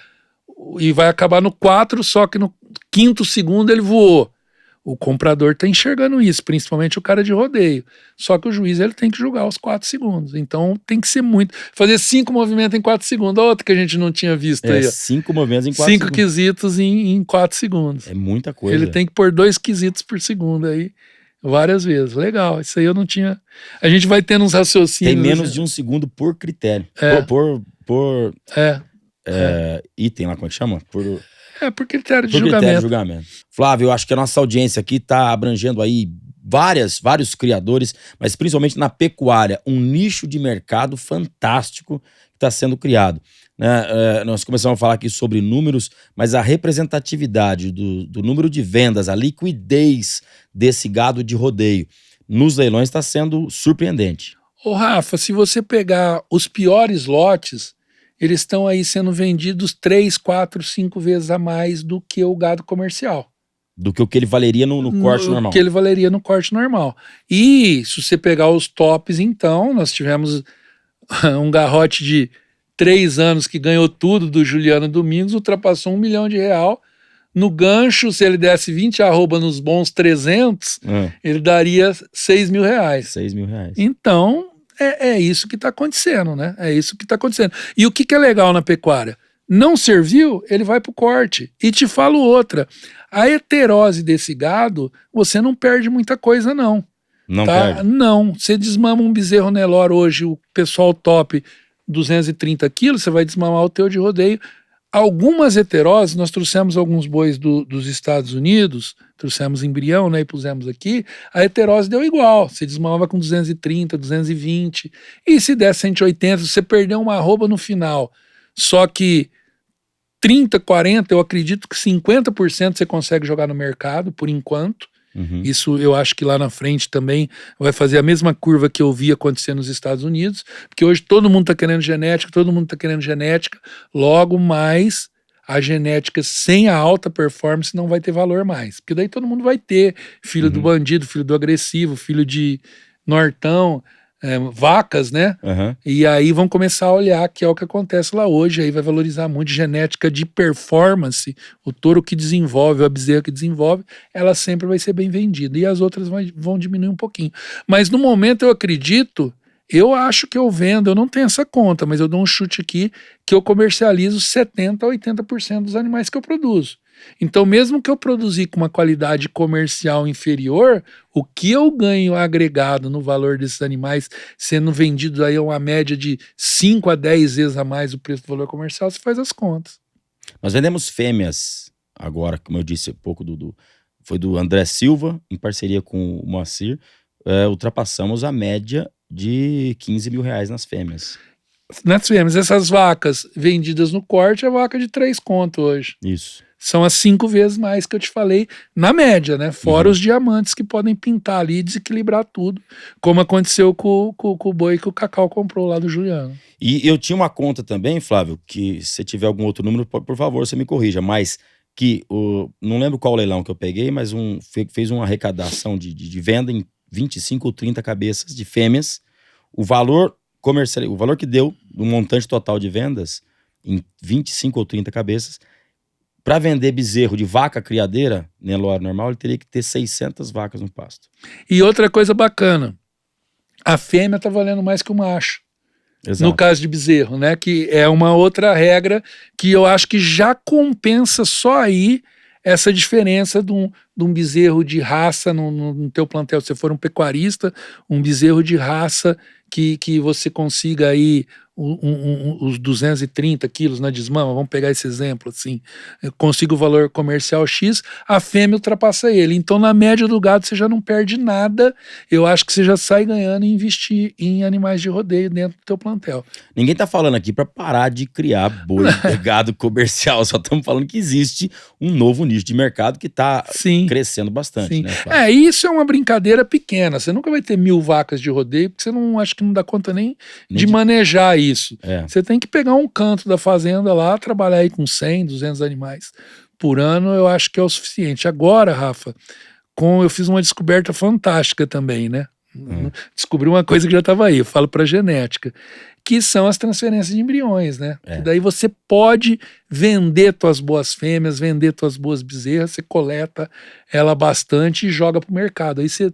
E vai acabar no 4, só que no 5º segundo ele voou. O comprador está enxergando isso, principalmente o cara de rodeio. Só que o juiz ele tem que julgar os 4 segundos. Então tem que ser muito. Fazer 5 movimentos em 4 segundos. Outra que a gente não tinha visto aí. 5 movimentos em 4 segundos. 5 quesitos em 4 segundos. É muita coisa. Ele tem que pôr 2 quesitos por segundo aí, várias vezes. Legal, isso aí eu não tinha. A gente vai tendo uns raciocínios. Tem menos de 1 segundo por critério. Por item lá, como é que chama? Por critério de julgamento. Flávio, eu acho que a nossa audiência aqui está abrangendo aí vários criadores, mas principalmente na pecuária, um nicho de mercado fantástico que está sendo criado. Né? Nós começamos a falar aqui sobre números, mas a representatividade do número de vendas, a liquidez desse gado de rodeio nos leilões está sendo surpreendente. Ô Rafa, se você pegar os piores lotes, eles estão aí sendo vendidos 3, 4, 5 vezes a mais do que o gado comercial. Do que o que ele valeria no corte normal. Do que ele valeria no corte normal. E se você pegar os tops, então, nós tivemos um garrote de 3 anos que ganhou tudo do Juliano Domingos, ultrapassou R$1 milhão. No gancho, se ele desse 20 arroba nos bons 300, ele daria R$6 mil. R$6 mil. Então, é isso que está acontecendo, né? É isso que está acontecendo. E o que é legal na pecuária? Não serviu, ele vai para o corte. E te falo outra, a heterose desse gado, você não perde muita coisa não. Não perde? Não, você desmama um bezerro Nelore hoje, o pessoal top 230 quilos, você vai desmamar o teu de rodeio. Algumas heteroses, nós trouxemos alguns bois dos Estados Unidos, trouxemos embrião, né, e pusemos aqui, a heterose deu igual, você desmamava com 230, 220, e se der 180, você perdeu uma arroba no final, só que 30, 40, eu acredito que 50% você consegue jogar no mercado, por enquanto. Isso eu acho que lá na frente também vai fazer a mesma curva que eu vi acontecer nos Estados Unidos, porque hoje todo mundo está querendo genética, logo mais a genética sem a alta performance não vai ter valor mais, porque daí todo mundo vai ter filho do bandido, filho do agressivo, filho de nortão, vacas, né? E aí vão começar a olhar que é o que acontece lá hoje, aí vai valorizar muito genética de performance, o touro que desenvolve, a bezerra que desenvolve, ela sempre vai ser bem vendida, e as outras vão diminuir um pouquinho. Mas no momento eu acredito Eu acho que eu vendo, eu não tenho essa conta, mas eu dou um chute aqui que eu comercializo 70% a 80% dos animais que eu produzo. Então, mesmo que eu produzir com uma qualidade comercial inferior, o que eu ganho agregado no valor desses animais sendo vendidos aí a uma média de 5 a 10 vezes a mais o preço do valor comercial, você faz as contas. Nós vendemos fêmeas agora, como eu disse, pouco foi do André Silva, em parceria com o Moacir, ultrapassamos a média de 15 mil reais nas fêmeas. Nas fêmeas, essas vacas vendidas no corte é vaca de 3 conto hoje. Isso. São as 5 vezes mais que eu te falei, na média, né? Fora os diamantes que podem pintar ali e desequilibrar tudo, como aconteceu com o boi que o Cacau comprou lá do Juliano. E eu tinha uma conta também, Flávio, que se tiver algum outro número, por favor, você me corrija, mas que, não lembro qual leilão que eu peguei, mas fez uma arrecadação de venda em 25 ou 30 cabeças de fêmeas. O valor comercial, o valor que deu do montante total de vendas em 25 ou 30 cabeças, para vender bezerro de vaca criadeira, Nelore normal, ele teria que ter 600 vacas no pasto. E outra coisa bacana, a fêmea tá valendo mais que o macho. Exato. No caso de bezerro, né? Que é uma outra regra que eu acho que já compensa só aí essa diferença de um bezerro de raça no teu plantel. Se você for um pecuarista, um bezerro de raça que você consiga aí os 230 quilos na desmama, vamos pegar esse exemplo assim, consiga o valor comercial X, a fêmea ultrapassa ele. Então, na média do gado, você já não perde nada. Eu acho que você já sai ganhando e investir em animais de rodeio dentro do teu plantel. Ninguém tá falando aqui para parar de criar boi de gado comercial, só estamos falando que existe um novo nicho de mercado que tá crescendo bastante. Sim. Né, isso é uma brincadeira pequena. Você nunca vai ter 1000 vacas de rodeio, porque você não acho que não dá conta nem de manejar isso. Você tem que pegar um canto da fazenda lá, trabalhar aí com 100, 200 animais por ano, eu acho que é o suficiente. Agora, Rafa, eu fiz uma descoberta fantástica também, né? Descobri uma coisa que já estava aí, eu falo para genética, que são as transferências de embriões, né? Que daí você pode vender tuas boas fêmeas, vender tuas boas bezerras, você coleta ela bastante e joga pro mercado. Aí você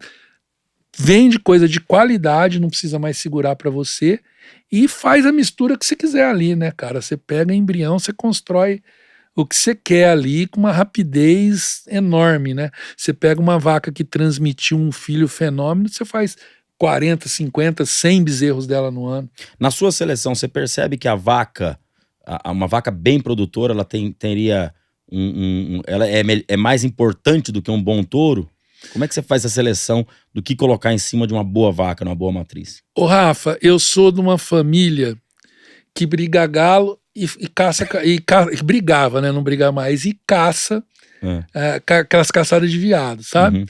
vende coisa de qualidade, não precisa mais segurar para você e faz a mistura que você quiser ali, né, cara? Você pega embrião, você constrói o que você quer ali com uma rapidez enorme, né? Você pega uma vaca que transmitiu um filho fenômeno, você faz 40, 50, 100 bezerros dela no ano. Na sua seleção, você percebe que a vaca, uma vaca bem produtora, ela teria ela é mais importante do que um bom touro? Como é que você faz a seleção do que colocar em cima de uma boa vaca, numa boa matriz? Ô Rafa, eu sou de uma família que briga galo e caça, brigava, né? Não briga mais, e caça aquelas caçadas de viado, sabe?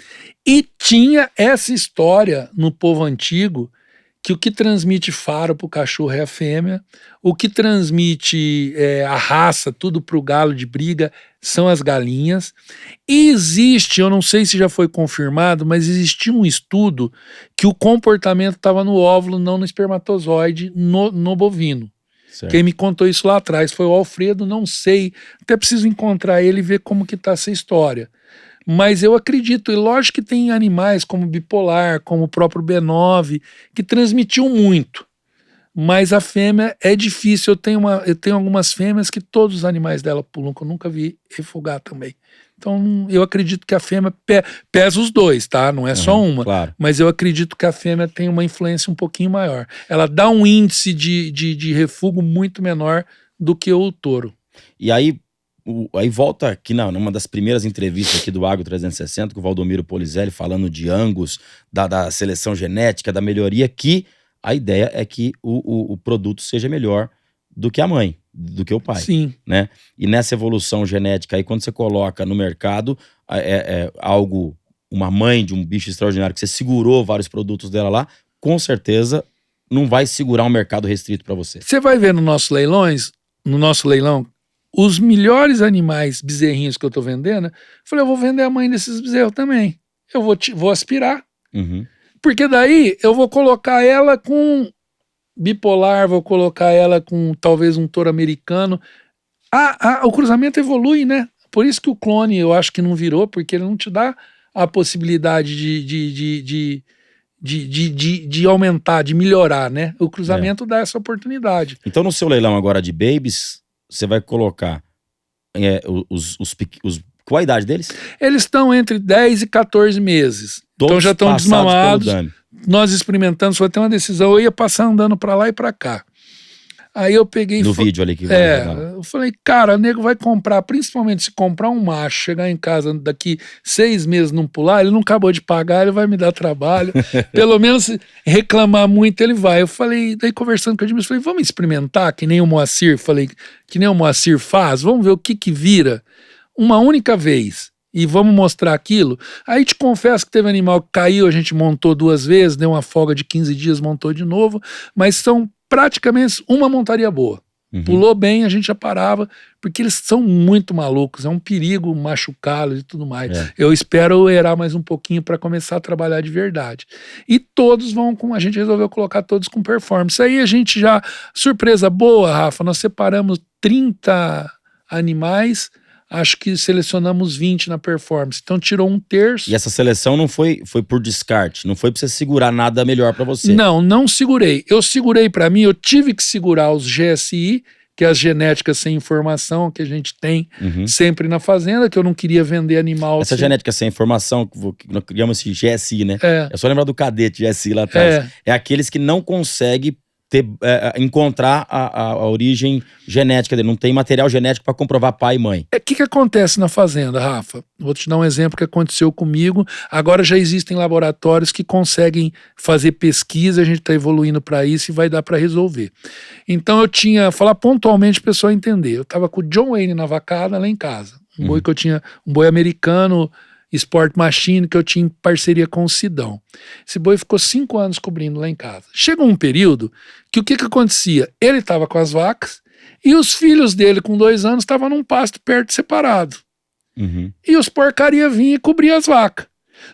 E tinha essa história no povo antigo que o que transmite faro pro cachorro é a fêmea, o que transmite a raça, tudo pro galo de briga, são as galinhas. E existe, eu não sei se já foi confirmado, mas existia um estudo que o comportamento estava no óvulo, não no espermatozoide, no bovino. Certo. Quem me contou isso lá atrás foi o Alfredo, não sei, até preciso encontrar ele e ver como que tá essa história. Mas eu acredito, e lógico que tem animais como bipolar, como o próprio B9, que transmitiu muito. Mas a fêmea é difícil. Eu tenho algumas fêmeas que todos os animais dela pulam, que eu nunca vi refugar também. Então eu acredito que a fêmea pesa os dois, tá? Não é só uma. Claro. Mas eu acredito que a fêmea tem uma influência um pouquinho maior. Ela dá um índice de refúgio muito menor do que o touro. E aí volta aqui numa das primeiras entrevistas aqui do Agro 360, com o Valdomiro Polizelli falando de Angus, da seleção genética, da melhoria, que a ideia é que o produto seja melhor do que a mãe, do que o pai. Sim. Né? E nessa evolução genética aí, quando você coloca no mercado uma mãe de um bicho extraordinário, que você segurou vários produtos dela lá, com certeza não vai segurar um mercado restrito para você. Você vai ver no nosso leilão, os melhores animais bezerrinhos que eu tô vendendo, eu falei, eu vou vender a mãe desses bezerros também. Eu vou aspirar. Porque daí eu vou colocar ela com bipolar, vou colocar ela com talvez um touro americano. O cruzamento evolui, né? Por isso que o clone eu acho que não virou, porque ele não te dá a possibilidade de aumentar, de melhorar, né? O cruzamento dá essa oportunidade. Então, no seu leilão agora de babies, você vai colocar qual a idade deles? Eles estão entre 10 e 14 meses. Todos então já estão passados desmamados. pelo Dami. Nós experimentamos, só ter uma decisão. Eu ia passar andando pra lá e pra cá. Aí eu peguei... No vídeo ali que vai rodar. Eu falei, cara, o nego vai comprar, principalmente se comprar um macho, chegar em casa daqui 6 meses não pular, ele não acabou de pagar, ele vai me dar trabalho. Pelo menos se reclamar muito, ele vai. Eu falei, daí conversando com o Edmilson, falei, vamos experimentar, que nem o Moacir, falei, que nem o Moacir faz, vamos ver o que vira uma única vez. E vamos mostrar aquilo. Aí te confesso que teve animal que caiu, a gente montou 2 vezes, deu uma folga de 15 dias, montou de novo, mas são praticamente uma montaria boa. Pulou bem, a gente já parava, porque eles são muito malucos, é um perigo machucá-los e tudo mais. Eu espero erar mais um pouquinho para começar a trabalhar de verdade. E todos vão com, a gente resolveu colocar todos com performance. Aí a gente já, surpresa boa, Rafa, nós separamos 30 animais, acho que selecionamos 20 na performance. Então tirou 1/3. E essa seleção não foi por descarte, não foi pra você segurar nada melhor pra você. Não segurei. Eu segurei pra mim, eu tive que segurar os GSI, que é as genéticas sem informação que a gente tem sempre na fazenda, que eu não queria vender animal. Essa genética sem informação, que nós criamos esse GSI, né? É só lembrar do cadete GSI lá atrás. É aqueles que não conseguem encontrar a origem genética dele, não tem material genético para comprovar pai e mãe. O que acontece na fazenda, Rafa? Vou te dar um exemplo que aconteceu comigo. Agora já existem laboratórios que conseguem fazer pesquisa, a gente está evoluindo para isso e vai dar para resolver. Então eu tinha, falar pontualmente para o pessoal entender, eu estava com o John Wayne na vacada lá em casa, um boi que eu tinha, um boi americano, Sport Machine, que eu tinha em parceria com o Sidão. Esse boi ficou 5 anos cobrindo lá em casa. Chegou um período que o que acontecia? Ele estava com as vacas e os filhos dele com 2 anos estavam num pasto perto separado. E os porcaria vinham e cobriam as vacas.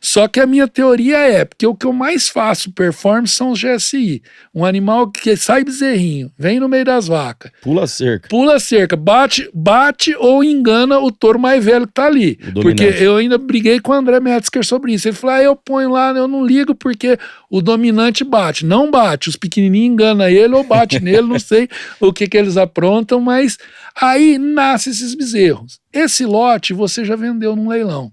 Só que a minha teoria é, porque o que eu mais faço performance são os GSI. Um animal que sai bezerrinho, vem no meio das vacas. Pula a cerca. Pula a cerca, bate ou engana o touro mais velho que tá ali. Porque eu ainda briguei com o André Metzger sobre isso. Ele falou, eu ponho lá, eu não ligo porque o dominante bate. Não bate, os pequenininhos enganam ele ou bate nele, não sei o que eles aprontam, mas aí nascem esses bezerros. Esse lote você já vendeu num leilão.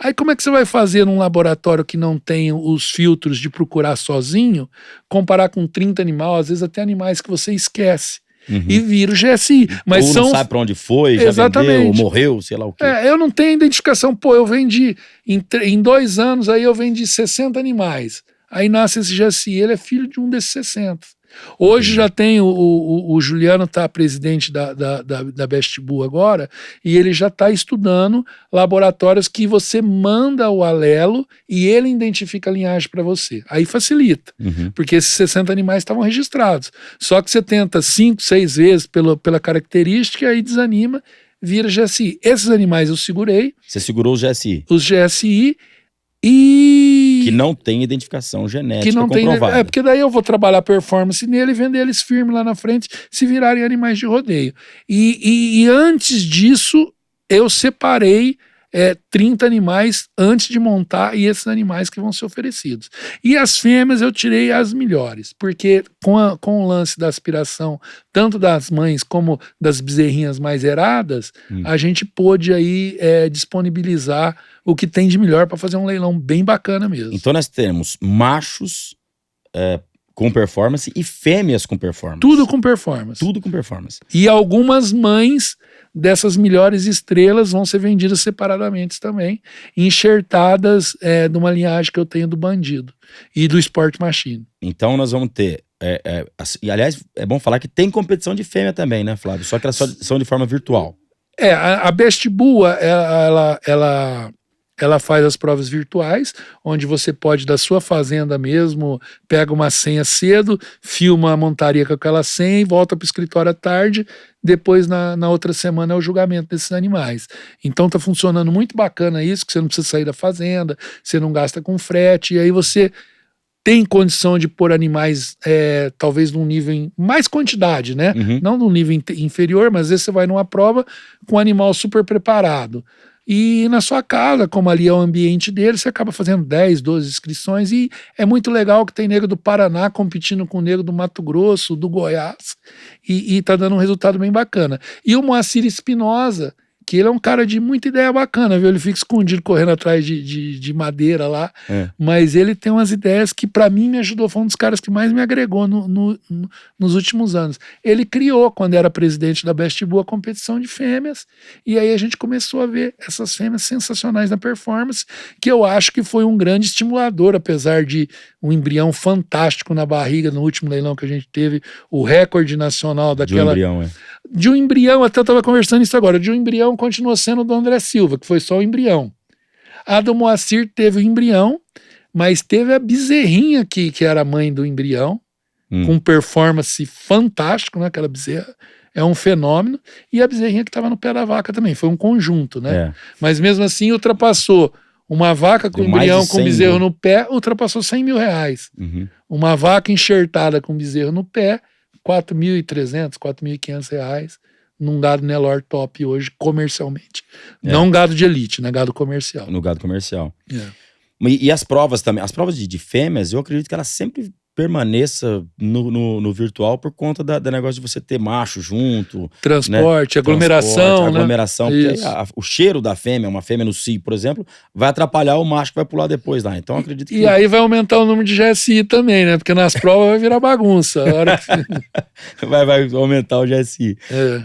Aí como é que você vai fazer num laboratório que não tem os filtros de procurar sozinho, comparar com 30 animais, às vezes até animais que você esquece, e vira o GSI. Mas ou não sabe pra onde foi, já vendeu, ou morreu, sei lá o quê. Eu não tenho identificação. Pô, eu vendi, em 2 anos, aí eu vendi 60 animais. Aí nasce esse GSI, ele é filho de um desses 60. Hoje já tem o Juliano, tá presidente da Best Bull agora, e ele já está estudando laboratórios que você manda o alelo e ele identifica a linhagem para você. Aí facilita, porque esses 60 animais estavam registrados. Só que você tenta 5, 6 vezes pela característica e aí desanima, vira GSI. Esses animais eu segurei. Você segurou os GSI? Os GSI e... que não tem identificação genética comprovada. Porque daí eu vou trabalhar performance nele e vender eles firmes lá na frente se virarem animais de rodeio. E antes disso, eu separei 30 animais antes de montar e esses animais que vão ser oferecidos. E as fêmeas eu tirei as melhores, porque com o lance da aspiração, tanto das mães como das bezerrinhas mais eradas, a gente pôde aí disponibilizar o que tem de melhor para fazer um leilão bem bacana mesmo. Então nós temos machos com performance e fêmeas com performance. Tudo com performance. Tudo com performance. E algumas mães dessas melhores estrelas vão ser vendidas separadamente também, enxertadas de uma linhagem que eu tenho do Bandido e do Sport Machine. Então nós vamos ter... e aliás, é bom falar que tem competição de fêmea também, né, Flávio? Só que elas são de forma virtual. A Best Bull, ela faz as provas virtuais, onde você pode, da sua fazenda mesmo, pega uma senha cedo, filma a montaria com aquela senha e volta para o escritório à tarde, depois na outra semana é o julgamento desses animais. Então tá funcionando muito bacana isso, que você não precisa sair da fazenda, você não gasta com frete, e aí você tem condição de pôr animais talvez num nível em mais quantidade, né? Não num nível inferior, mas às vezes você vai numa prova com um animal super preparado. E na sua casa, como ali é o ambiente dele, você acaba fazendo 10, 12 inscrições. E é muito legal que tem nego do Paraná competindo com o nego do Mato Grosso, do Goiás. E tá dando um resultado bem bacana. E o Moacir Espinosa, que ele é um cara de muita ideia bacana, viu? Ele fica escondido correndo atrás de madeira lá, mas ele tem umas ideias que pra mim me ajudou, foi um dos caras que mais me agregou nos últimos anos. Ele criou, quando era presidente da Best Bull, a competição de fêmeas, e aí a gente começou a ver essas fêmeas sensacionais na performance, que eu acho que foi um grande estimulador, apesar de um embrião fantástico na barriga no último leilão que a gente teve, o recorde nacional daquela... De um embrião, até eu estava conversando isso agora, de um embrião continuou sendo do André Silva, que foi só o embrião. A do Moacir teve o embrião, mas teve a bezerrinha que era a mãe do embrião, com performance fantástico, né? Aquela bezerra é um fenômeno, e a bezerrinha que estava no pé da vaca também, foi um conjunto, né? Mas mesmo assim ultrapassou uma vaca com embrião com bezerro no pé, ultrapassou R$100 mil. Uma vaca enxertada com bezerro no pé, R$4.300, R$4.500 num gado Nelore top hoje, comercialmente. Não gado de elite, né? Gado comercial. No gado comercial. E as provas também, as provas de fêmeas, eu acredito que elas sempre permaneça no virtual por conta da negócio de você ter macho junto. Transporte, né? aglomeração, aglomeração, porque o cheiro da fêmea, uma fêmea no cio, por exemplo, vai atrapalhar o macho que vai pular depois lá. Então acredito que... E aí vai aumentar o número de GSI também, né? Porque nas provas vai virar bagunça. A hora que... vai aumentar o GSI.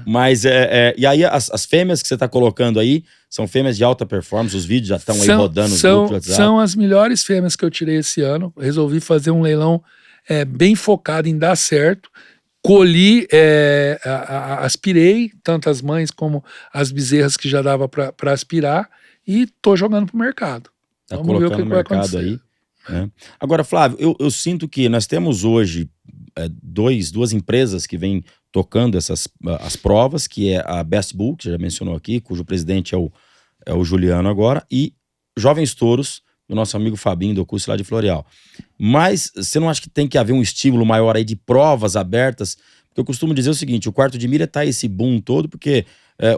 Mas, e aí as fêmeas que você está colocando aí, são fêmeas de alta performance, os vídeos já estão aí rodando. São as melhores fêmeas que eu tirei esse ano. Resolvi fazer um leilão bem focado em dar certo. Colhi, aspirei tanto as mães como as bezerras que já dava para aspirar e tô jogando pro mercado. Tá Vamos ver o que vai acontecer aí. Né? Agora, Flávio, eu sinto que nós temos hoje duas empresas que vêm tocando as provas, que é a Best Bull, que você já mencionou aqui, cujo presidente é o Juliano agora, e Jovens Touros, do nosso amigo Fabinho do curso lá de Floreal. Mas você não acha que tem que haver um estímulo maior aí de provas abertas? Porque eu costumo dizer o seguinte, o quarto de milha tá esse boom todo, porque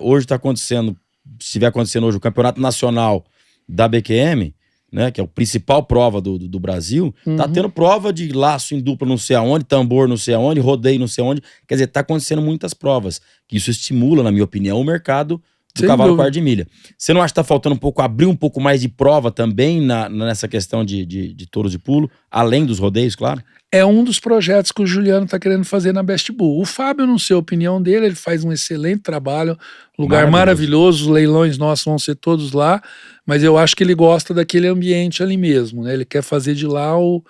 hoje está acontecendo, se estiver acontecendo hoje o Campeonato Nacional da BQM, né, que é a principal prova do Brasil, tá tendo prova de laço em dupla não sei aonde, tambor não sei aonde, rodeio não sei aonde. Quer dizer, tá acontecendo muitas provas, que isso estimula, na minha opinião, o mercado do cavalo quarto de milha. Você não acha que tá faltando abrir um pouco mais de prova também nessa questão de touros de pulo, além dos rodeios, claro? É um dos projetos que o Juliano está querendo fazer na Best Bull. O Fábio, eu não sei a opinião dele, ele faz um excelente trabalho, lugar maravilhoso, os leilões nossos vão ser todos lá, mas eu acho que ele gosta daquele ambiente ali mesmo, né? Ele quer fazer de lá o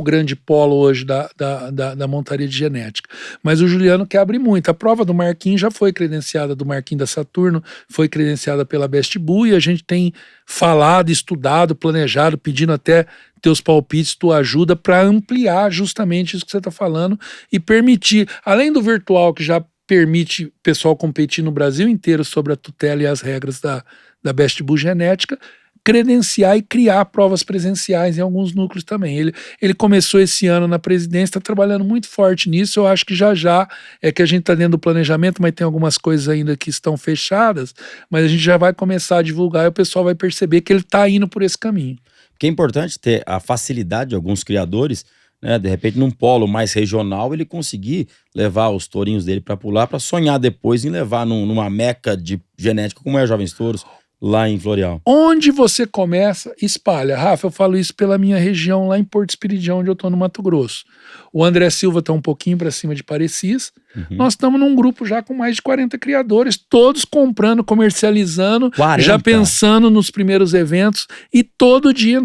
grande polo hoje da montaria de genética. Mas o Juliano quer abrir muito. A prova do Marquinhos já foi credenciada, do Marquinhos da Saturno, foi credenciada pela Best Bull, e a gente tem falado, estudado, planejado, pedindo até teus palpites, tua ajuda para ampliar justamente isso que você está falando e permitir, além do virtual que já permite o pessoal competir no Brasil inteiro sobre a tutela e as regras da Best Bull Genética, credenciar e criar provas presenciais em alguns núcleos também. Ele começou esse ano na presidência, está trabalhando muito forte nisso. Eu acho que já é que a gente está dentro do planejamento, mas tem algumas coisas ainda que estão fechadas, mas a gente já vai começar a divulgar e o pessoal vai perceber que ele está indo por esse caminho. Porque é importante ter a facilidade de alguns criadores, né, de repente num polo mais regional, ele conseguir levar os tourinhos dele para pular, para sonhar depois em levar numa meca de genética como é a Jovens Touros, lá em Floreal. Onde você começa, espalha. Rafa, eu falo isso pela minha região lá em Porto Espiridião, onde eu tô no Mato Grosso. O André Silva tá um pouquinho para cima de Parecis. Nós estamos num grupo já com mais de 40 criadores, todos comprando, comercializando, 40. Já pensando nos primeiros eventos, e todo dia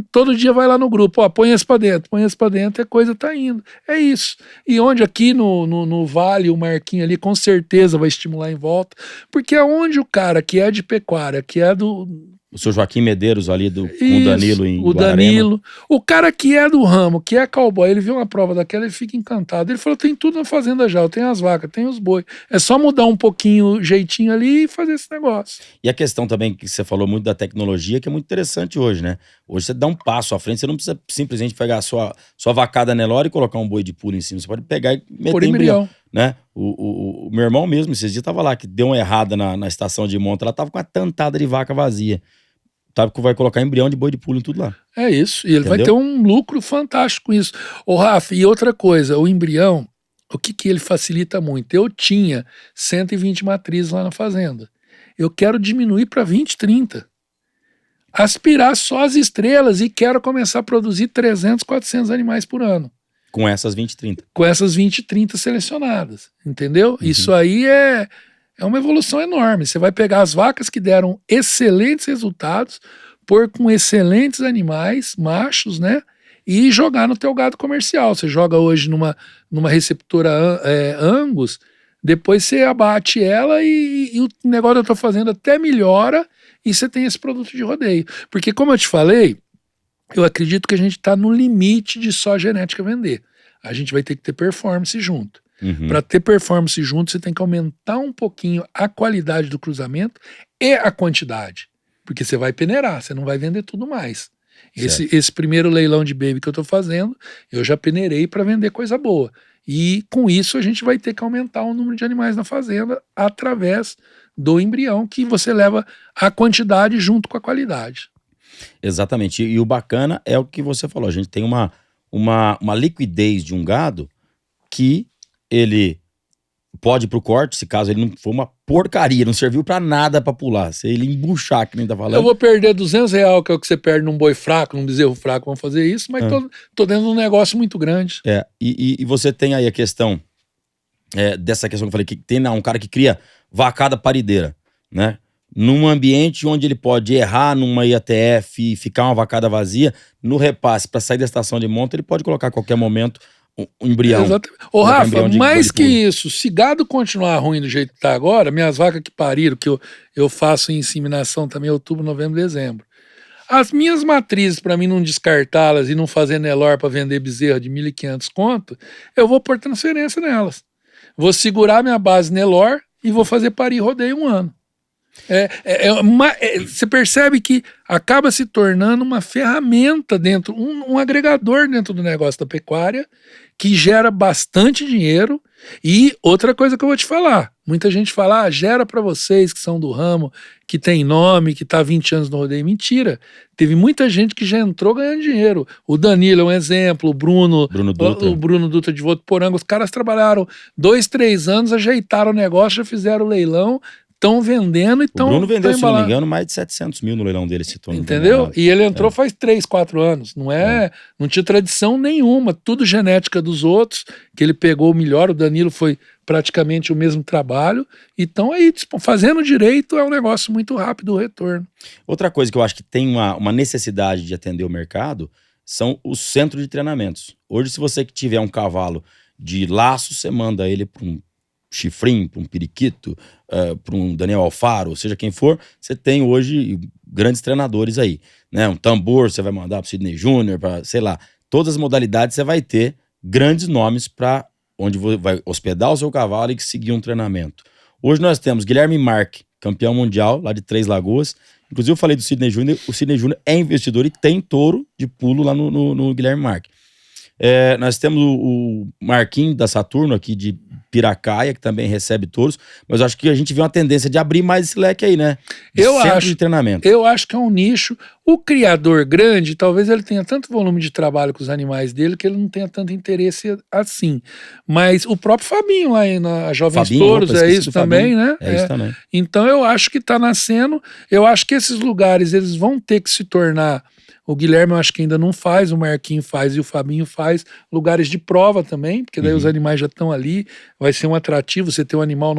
vai lá no grupo, ó, põe esse pra dentro, e a coisa tá indo. É isso. E onde aqui no Vale, o Marquinho ali com certeza vai estimular em volta, porque é onde o cara que é de pecuária, que é do... O seu Joaquim Medeiros ali com o Danilo em o Guararema. Danilo. O cara que é do ramo, que é cowboy, ele viu uma prova daquela, ele fica encantado. Ele falou, tem tudo na fazenda já, eu tenho as vacas, tenho os boi. É só mudar um pouquinho o jeitinho ali e fazer esse negócio. E a questão também que você falou muito da tecnologia, que é muito interessante hoje, né? Hoje você dá um passo à frente, você não precisa simplesmente pegar a sua vacada Nelore e colocar um boi de pulo em cima. Você pode pegar e meter embrião. né? O meu irmão mesmo, esses dias tava lá, que deu uma errada na estação de monta, ela tava com a tantada de vaca vazia. Sabe que vai colocar embrião de boi de pulo em tudo lá. É isso, e ele Entendeu? vai ter um lucro fantástico com isso. Ô Rafa, e outra coisa, o embrião, o que ele facilita muito? Eu tinha 120 matrizes lá na fazenda. Eu quero diminuir para 20, 30. Aspirar só as estrelas e quero começar a produzir 300, 400 animais por ano. Com essas 20, 30. Com essas 20, 30 selecionadas, entendeu? Isso aí é uma evolução enorme. Você vai pegar as vacas que deram excelentes resultados, pôr com excelentes animais, machos, né? E jogar no teu gado comercial. Você joga hoje numa receptora Angus, depois você abate ela e o negócio que eu tô fazendo até melhora e você tem esse produto de rodeio. Porque, como eu te falei, eu acredito que a gente está no limite de só genética vender. A gente vai ter que ter performance junto. Para ter performance junto, você tem que aumentar um pouquinho a qualidade do cruzamento e a quantidade. Porque você vai peneirar, você não vai vender tudo mais. Esse primeiro leilão de baby que eu estou fazendo, eu já peneirei para vender coisa boa. E com isso a gente vai ter que aumentar o número de animais na fazenda através do embrião, que você leva a quantidade junto com a qualidade. Exatamente. E o bacana é o que você falou. A gente tem uma liquidez de um gado que ele pode ir pro corte, se caso ele não for uma porcaria, não serviu pra nada pra pular. Se ele embuchar, que nem tá falando. Eu vou perder R$200, que é o que você perde num boi fraco, num bezerro fraco, vamos fazer isso, mas tô dentro de um negócio muito grande. E você tem aí a questão dessa questão que eu falei, que tem um cara que cria vacada parideira, né? Num ambiente onde ele pode errar numa IATF e ficar uma vacada vazia, no repasse para sair da estação de monta, ele pode colocar a qualquer momento um embrião. Exatamente. Ô Rafa, mais que isso, se gado continuar ruim do jeito que tá agora, minhas vacas que pariram, que eu faço inseminação também em outubro, novembro, dezembro. As minhas matrizes, para mim não descartá-las e não fazer Nelor para vender bezerra de 1.500 conto, eu vou pôr transferência nelas. Vou segurar minha base Nelor e vou fazer parir rodeio um ano. Você percebe que acaba se tornando uma ferramenta dentro, um agregador dentro do negócio da pecuária que gera bastante dinheiro. E outra coisa que eu vou te falar, muita gente fala, gera para vocês que são do ramo, que tem nome, que tá há 20 anos no rodeio. Mentira, teve muita gente que já entrou ganhando dinheiro. O Danilo é um exemplo, o Bruno Dutra de Votuporanga, os caras trabalharam 2, 3 anos, ajeitaram o negócio, já fizeram o leilão, estão vendendo e estão. O Bruno vendeu, se não me engano, mais de 700 mil no leilão dele. Entendeu? E ele entrou faz 3, 4 anos. Não tinha tradição nenhuma, tudo genética dos outros, que ele pegou o melhor. O Danilo foi praticamente o mesmo trabalho. Então aí, fazendo direito, é um negócio muito rápido o retorno. Outra coisa que eu acho que tem uma necessidade de atender o mercado são os centros de treinamentos. Hoje, se você que tiver um cavalo de laço, você manda ele para um Chifrinho, para um Periquito, para um Daniel Alfaro, seja quem for, você tem hoje grandes treinadores aí, né? Um tambor você vai mandar para o Sidney Júnior, para, sei lá, todas as modalidades você vai ter grandes nomes para onde você vai hospedar o seu cavalo e seguir um treinamento. Hoje nós temos Guilherme Marque, campeão mundial lá de Três Lagoas. Inclusive eu falei do Sidney Júnior, o Sidney Júnior é investidor e tem touro de pulo lá no Guilherme Marque. Nós temos o Marquinho da Saturno aqui de Piracaia, que também recebe touros, mas eu acho que a gente vê uma tendência de abrir mais esse leque aí, né? De treinamento. Eu acho que é um nicho. O criador grande, talvez ele tenha tanto volume de trabalho com os animais dele que ele não tenha tanto interesse assim. Mas o próprio Fabinho lá na Jovens Touros é isso também, né? É isso também. Então eu acho que tá nascendo. Eu acho que esses lugares eles vão ter que se tornar. O Guilherme eu acho que ainda não faz, o Marquinho faz e o Fabinho faz lugares de prova também, porque daí os animais já estão ali, vai ser um atrativo, você ter um animal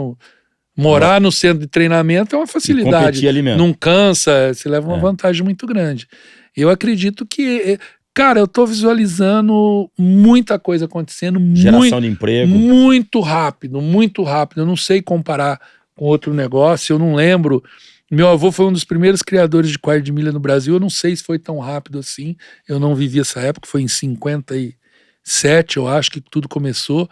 morar no centro de treinamento é uma facilidade, não cansa, você leva uma vantagem muito grande. Eu acredito que, cara, eu tô visualizando muita coisa acontecendo, geração de emprego, muito rápido, eu não sei comparar com outro negócio, eu não lembro. Meu avô foi um dos primeiros criadores de quarto de milha no Brasil. Eu não sei se foi tão rápido assim. Eu não vivi essa época, foi em 57, eu acho que tudo começou.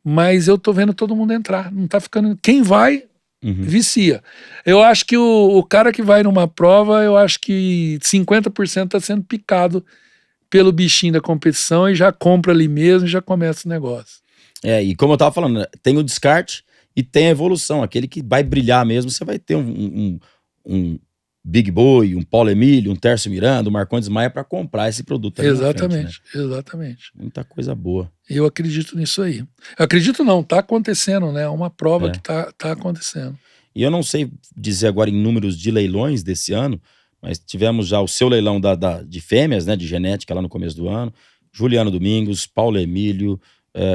Mas eu tô vendo todo mundo entrar. Não tá ficando. Quem vai, vicia. Eu acho que o cara que vai numa prova, eu acho que 50% tá sendo picado pelo bichinho da competição e já compra ali mesmo e já começa o negócio. E como eu tava falando, né, tem o descarte e tem a evolução. Aquele que vai brilhar mesmo, você vai ter um Big Boy, um Paulo Emílio, um Tércio Miranda, um Marcondes Maia para comprar esse produto. Exatamente, frente, né? exatamente. Muita coisa boa. Eu acredito nisso aí. Eu acredito não, tá acontecendo, né? É uma prova que tá acontecendo. E eu não sei dizer agora em números de leilões desse ano, mas tivemos já o seu leilão de fêmeas, né, de genética lá no começo do ano. Juliano Domingos, Paulo Emílio,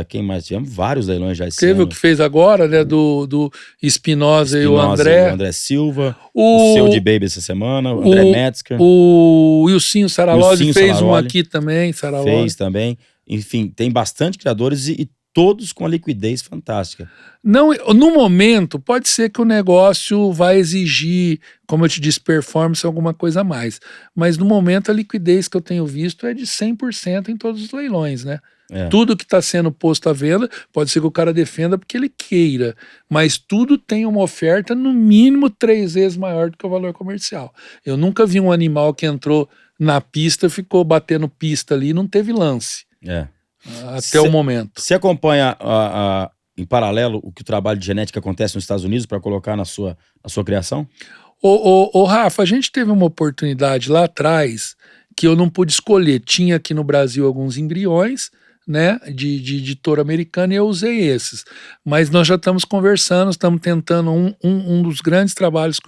quem mais? Tivemos vários leilões já esse ano. Teve o que fez agora, né, do Espinosa e o André. O André Silva, o seu de Baby essa semana, o André Metzger. O Wilsinho Saralozzi fez um aqui também, Saralozzi. Fez também. Enfim, tem bastante criadores e todos com a liquidez fantástica. Não, no momento, pode ser que o negócio vai exigir, como eu te disse, performance, alguma coisa a mais. Mas no momento, a liquidez que eu tenho visto é de 100% em todos os leilões, né? Tudo que está sendo posto à venda, pode ser que o cara defenda porque ele queira, mas tudo tem uma oferta no mínimo 3 vezes maior do que o valor comercial. Eu nunca vi um animal que entrou na pista, ficou batendo pista ali e não teve lance. Até o momento. Você acompanha em paralelo o que o trabalho de genética acontece nos Estados Unidos para colocar na sua criação? Ô Rafa, a gente teve uma oportunidade lá atrás que eu não pude escolher. Tinha aqui no Brasil alguns embriões, né, de touro americano, e eu usei esses. Mas nós já estamos conversando, estamos tentando um dos grandes trabalhos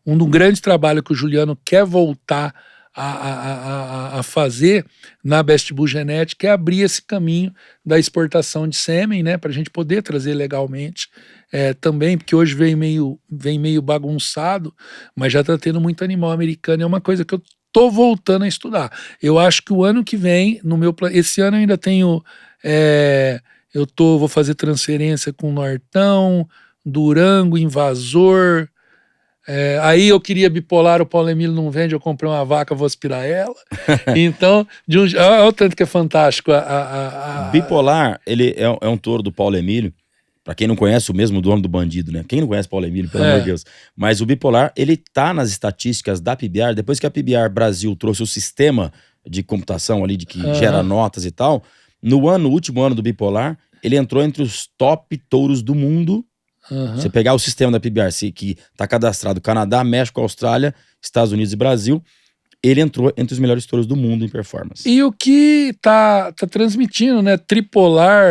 um grande trabalho que o Juliano quer voltar a fazer na Best Bull Genética é abrir esse caminho da exportação de sêmen, né, para a gente poder trazer legalmente também, porque hoje vem meio bagunçado, mas já está tendo muito animal americano, é uma coisa que eu tô voltando a estudar. Eu acho que o ano que vem, esse ano eu ainda tenho, vou fazer transferência com Nortão, Durango, Invasor. Aí eu queria bipolar, o Paulo Emílio não vende, eu comprei uma vaca, vou aspirar ela. Então, olha o tanto que é fantástico. Bipolar, ele é um touro do Paulo Emílio. Pra quem não conhece, o mesmo dono do Bandido, né? Quem não conhece Paulo Emílio, pelo amor de Deus. Mas o bipolar, ele tá nas estatísticas da PBR. Depois que a PBR Brasil trouxe o sistema de computação ali, de que gera notas e tal, no último ano do bipolar, ele entrou entre os top touros do mundo. Você pegar o sistema da PBR, que tá cadastrado Canadá, México, Austrália, Estados Unidos e Brasil, ele entrou entre os melhores touros do mundo em performance. E o que tá transmitindo, né? Tripolar,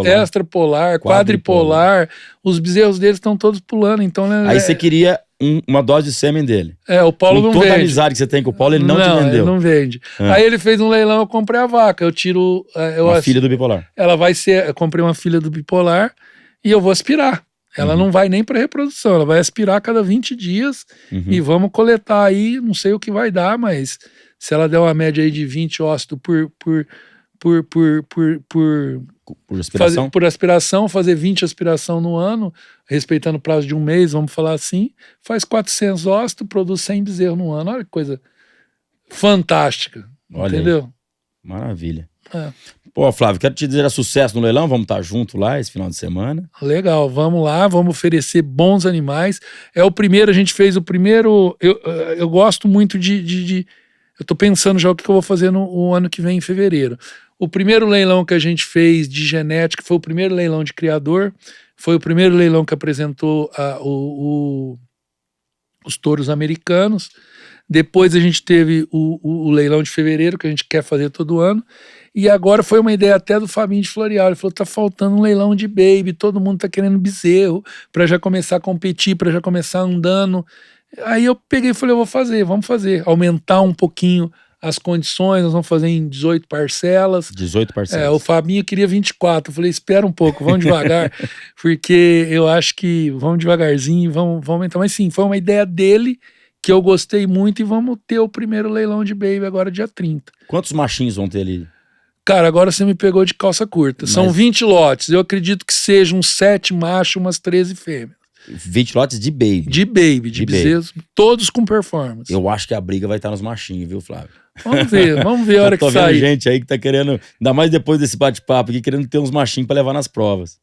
extrapolar, quadripolar, os bezerros deles estão todos pulando, então... Né, aí você queria uma dose de sêmen dele. O Paulo não vende. Toda a amizade que você tem com o Paulo, ele não te vendeu. Ele não vende. Aí ele fez um leilão, eu comprei a vaca, eu tiro... uma filha do bipolar. Ela vai ser... Eu comprei uma filha do bipolar e eu vou aspirar. Ela não vai nem para reprodução, ela vai aspirar a cada 20 dias e vamos coletar aí, não sei o que vai dar, mas se ela der uma média aí de 20 ócitos por aspiração, fazer 20 aspiração no ano, respeitando o prazo de um mês, vamos falar assim, faz 400 ócitos, produz 100 bezerros no ano. Olha que coisa fantástica, entendeu? Aí. Maravilha. Pô, Flávio, quero te dizer sucesso no leilão, vamos estar junto lá esse final de semana. Legal, vamos lá, vamos oferecer bons animais. A gente fez o primeiro, eu gosto muito eu tô pensando já o que eu vou fazer no ano que vem, em fevereiro. O primeiro leilão que a gente fez de genética foi o primeiro leilão de criador, foi o primeiro leilão que apresentou os touros americanos. Depois a gente teve o leilão de fevereiro, que a gente quer fazer todo ano. E agora foi uma ideia até do Fabinho de Floreal. Ele falou, tá faltando um leilão de baby, todo mundo tá querendo bezerro, para já começar a competir, para já começar andando. Aí eu peguei e falei, vamos fazer. Aumentar um pouquinho as condições, nós vamos fazer em 18 parcelas. 18 parcelas. O Fabinho queria 24. Eu falei, espera um pouco, vamos devagar, porque eu acho que vamos devagarzinho, vamos aumentar. Mas sim, foi uma ideia dele, que eu gostei muito, e vamos ter o primeiro leilão de baby agora dia 30. Quantos machinhos vão ter ali? Cara, agora você me pegou de calça curta. São 20 lotes. Eu acredito que sejam 7 machos, umas 13 fêmeas. 20 lotes de baby. De bezerros, todos com performance. Eu acho que a briga vai estar nos machinhos, viu, Flávio? Vamos ver a hora que sair. Tô vendo gente aí que tá querendo, ainda mais depois desse bate-papo aqui, querendo ter uns machinhos pra levar nas provas.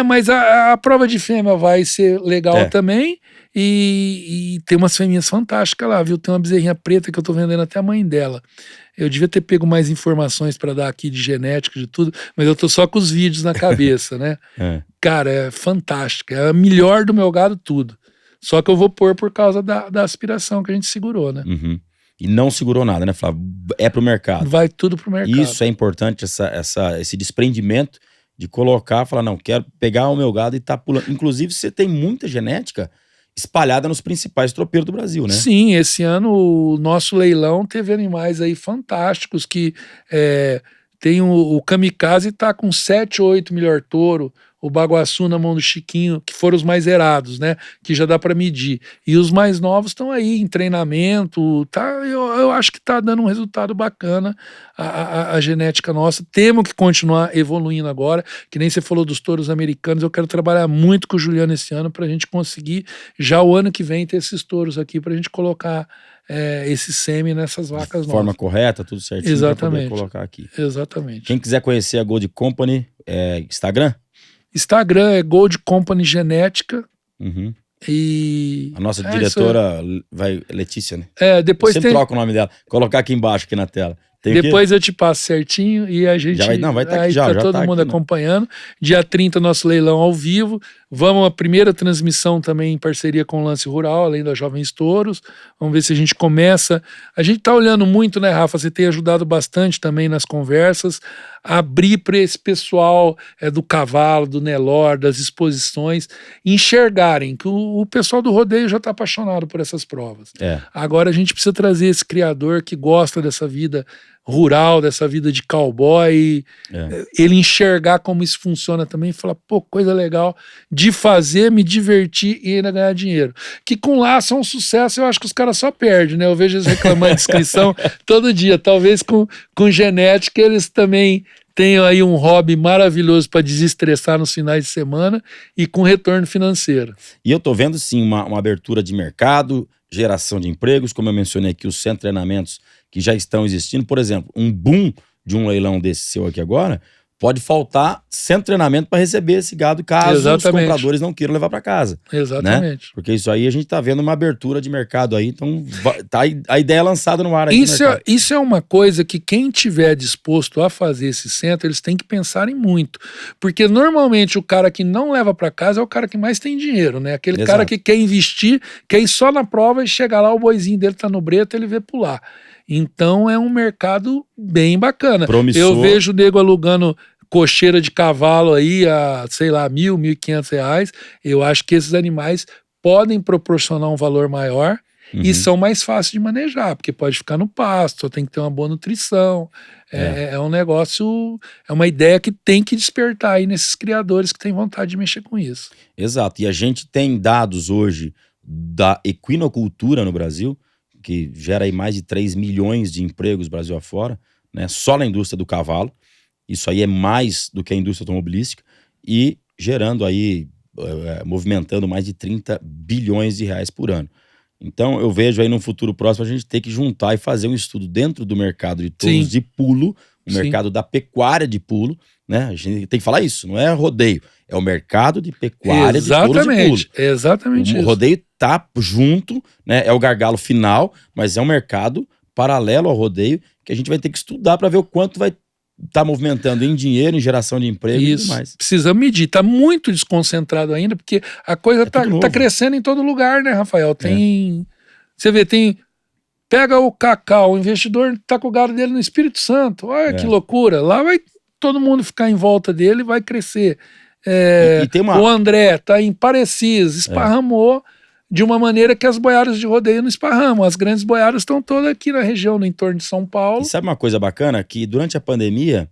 Mas a prova de fêmea vai ser legal também. E tem umas fêmeas fantásticas lá, viu? Tem uma bezerrinha preta que eu tô vendendo até a mãe dela. Eu devia ter pego mais informações para dar aqui de genética, de tudo, mas eu tô só com os vídeos na cabeça, né? Cara, é fantástica. É a melhor do meu gado, tudo. Só que eu vou pôr por causa da aspiração que a gente segurou, né? E não segurou nada, né, Flávio? É pro mercado. Vai tudo pro mercado. Isso é importante, esse desprendimento de colocar, falar, não, quero pegar o meu gado e tá pulando. Inclusive, você tem muita genética espalhada nos principais tropeiros do Brasil, né? Sim, esse ano o nosso leilão teve animais aí fantásticos que tem o Kamikaze tá com 7 ou 8 melhor touro, o Baguaçu na mão do Chiquinho, que foram os mais erados, né? Que já dá para medir. E os mais novos estão aí em treinamento, tá? Eu acho que tá dando um resultado bacana a genética nossa. Temos que continuar evoluindo agora, que nem você falou dos touros americanos, eu quero trabalhar muito com o Juliano esse ano pra gente conseguir, já o ano que vem, ter esses touros aqui pra gente colocar esse sêmen nessas vacas novas. De forma correta, tudo certinho. Exatamente. Pra poder colocar aqui. Exatamente. Quem quiser conhecer a Gold Company, Instagram? Instagram é Gold Company Genética. E a nossa diretora Letícia, né? Depois você troca o nome dela. Colocar aqui embaixo, aqui na tela. Depois eu te passo certinho e a gente... vai estar aqui já todo mundo aqui, acompanhando. Dia 30, nosso leilão ao vivo. Vamos a primeira transmissão também em parceria com o Lance Rural, além da Jovens Touros. Vamos ver se a gente começa... A gente tá olhando muito, né, Rafa? Você tem ajudado bastante também nas conversas. Abrir para esse pessoal do cavalo, do Nelore, das exposições, enxergarem que o pessoal do rodeio já está apaixonado por essas provas. Agora a gente precisa trazer esse criador que gosta dessa vida rural, dessa vida de cowboy, ele enxergar como isso funciona também e falar, pô, coisa legal de fazer, me divertir e ainda ganhar dinheiro. Que com laço é um sucesso, eu acho que os caras só perdem, né? Eu vejo eles reclamando de inscrição todo dia. Talvez com genética eles também tenham aí um hobby maravilhoso para desestressar nos finais de semana e com retorno financeiro. E eu tô vendo, sim, uma abertura de mercado, geração de empregos, como eu mencionei aqui, os centros de treinamentos que já estão existindo. Por exemplo, um boom de um leilão desse seu aqui agora, pode faltar centro de treinamento para receber esse gado caso os compradores não queiram levar para casa. Exatamente. Né? Porque isso aí a gente tá vendo uma abertura de mercado aí, então tá a ideia lançada no ar aí. Isso é uma coisa que quem tiver disposto a fazer esse centro, eles têm que pensar em muito. Porque normalmente o cara que não leva para casa é o cara que mais tem dinheiro, né? Aquele cara que quer investir, quer ir só na prova e chegar lá, o boizinho dele tá no breto, ele vê pular. Então é um mercado bem bacana. Promissor. Eu vejo o nego alugando cocheira de cavalo aí a, sei lá, R$1.000, R$1.500. Eu acho que esses animais podem proporcionar um valor maior e são mais fáceis de manejar, porque pode ficar no pasto, só tem que ter uma boa nutrição. É um negócio, é uma ideia que tem que despertar aí nesses criadores que têm vontade de mexer com isso. Exato. E a gente tem dados hoje da equinocultura no Brasil, que gera aí mais de 3 milhões de empregos Brasil afora, né? Só na indústria do cavalo. Isso aí é mais do que a indústria automobilística e gerando aí, movimentando mais de 30 bilhões de reais por ano. Então eu vejo aí no futuro próximo a gente ter que juntar e fazer um estudo dentro do mercado de touros de pulo, o mercado da pecuária de pulo, né? A gente tem que falar isso, não é rodeio, é o mercado de pecuária de touros de pulo. Exatamente isso. O rodeio tá junto, né? É o gargalo final, mas é um mercado paralelo ao rodeio que a gente vai ter que estudar para ver o quanto vai estar movimentando em dinheiro, em geração de emprego e tudo mais. Precisa medir, tá muito desconcentrado ainda, porque a coisa tá crescendo em todo lugar, né, Rafael? Você vê, pega o Cacau, o investidor tá com o gado dele no Espírito Santo, olha que loucura, lá vai todo mundo ficar em volta dele e vai crescer. E tem o André tá em Parecis, esparramou de uma maneira que as boiadas de rodeio não esparramam. As grandes boiadas estão todas aqui na região, no entorno de São Paulo. E sabe uma coisa bacana? Que durante a pandemia,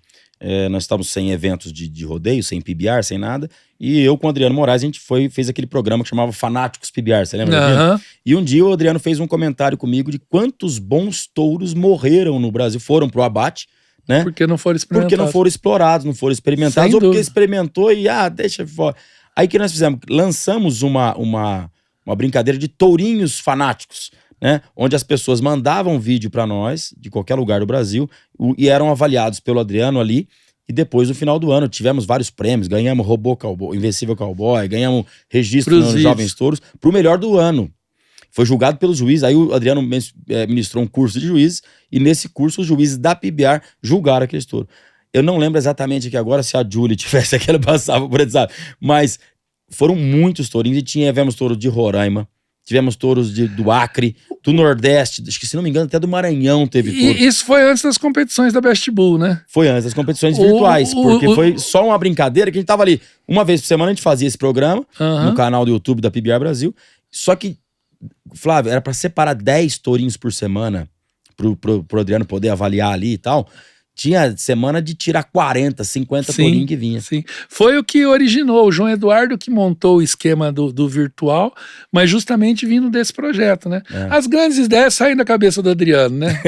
nós estávamos sem eventos de rodeio, sem PBR, sem nada, e eu com o Adriano Moraes, a gente fez aquele programa que chamava Fanáticos PBR, você lembra? E um dia o Adriano fez um comentário comigo de quantos bons touros morreram no Brasil, foram pro abate, né? Porque não foram experimentados. Porque não foram explorados, não foram experimentados, Sem ou porque dúvida. experimentou e deixa fora. Aí que nós fizemos? Lançamos uma brincadeira de tourinhos fanáticos, né? Onde as pessoas mandavam vídeo para nós, de qualquer lugar do Brasil, e eram avaliados pelo Adriano ali, E depois, no final do ano, tivemos vários prêmios. Ganhamos Robô Cowboy, Invencível Cowboy, ganhamos registro nos Jovens Touros pro melhor do ano. Foi julgado pelos juízes. Aí o Adriano ministrou um curso de juízes. E nesse curso, os juízes da PBR julgaram aqueles touros. Eu não lembro exatamente aqui agora se a Julie tivesse aqui, ela passava por esse, sabe? Mas foram muitos tourinhos. E tivemos touros de Roraima. Tivemos touros do Acre, do Nordeste, acho que se não me engano até do Maranhão teve touro. E isso foi antes das competições da Best Bull, né? Foi antes das competições virtuais, porque foi só uma brincadeira que a gente tava ali. Uma vez por semana a gente fazia esse programa no canal do YouTube da PBR Brasil. Só que, Flávio, era pra separar 10 tourinhos por semana pro Adriano poder avaliar ali e tal. Tinha semana de tirar 40, 50 tourinhos que vinha. Sim. Foi o que originou, o João Eduardo que montou o esquema do virtual, mas justamente vindo desse projeto, né? As grandes ideias saem da cabeça do Adriano, né?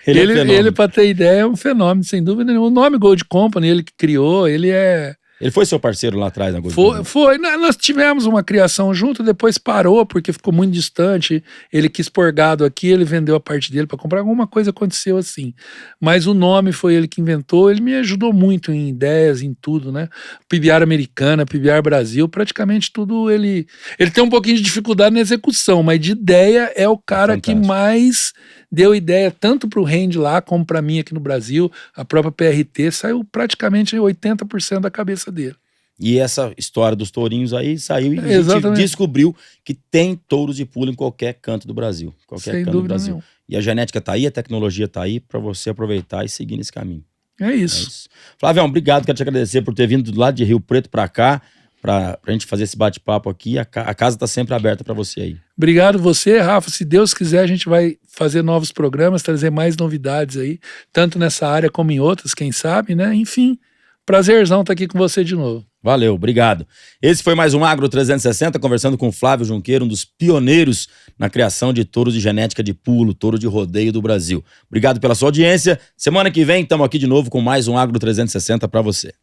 Ele, pra ter ideia, é um fenômeno, sem dúvida nenhuma. O nome Gold Company, ele que criou, ele é... Ele foi seu parceiro lá atrás na Gold Company? Foi. Nós tivemos uma criação junto, depois parou porque ficou muito distante. Ele quis pôr gado aqui, ele vendeu a parte dele para comprar. Alguma coisa aconteceu assim. Mas o nome foi ele que inventou. Ele me ajudou muito em ideias, em tudo, né? PBR Americana, PBR Brasil, praticamente tudo ele tem um pouquinho de dificuldade na execução, mas de ideia é o cara que mais deu ideia tanto para o Randy lá como para mim aqui no Brasil. A própria PRT saiu praticamente 80% da cabeça dele. E essa história dos tourinhos aí saiu e a gente descobriu que tem touros de pulo em qualquer canto do Brasil. Qualquer canto do Brasil. Nenhuma. E a genética tá aí, a tecnologia tá aí para você aproveitar e seguir nesse caminho. É isso. Flavião, obrigado, quero te agradecer por ter vindo do lado de Rio Preto para cá, pra gente fazer esse bate-papo aqui. A casa tá sempre aberta para você aí. Obrigado você, Rafa. Se Deus quiser, a gente vai fazer novos programas, trazer mais novidades aí, tanto nessa área como em outras, quem sabe, né? Enfim, prazerzão estar aqui com você de novo. Valeu, obrigado. Esse foi mais um Agro 360, conversando com o Flávio Junqueiro, um dos pioneiros na criação de touros de genética de pulo, touro de rodeio do Brasil. Obrigado pela sua audiência. Semana que vem estamos aqui de novo com mais um Agro 360 para você.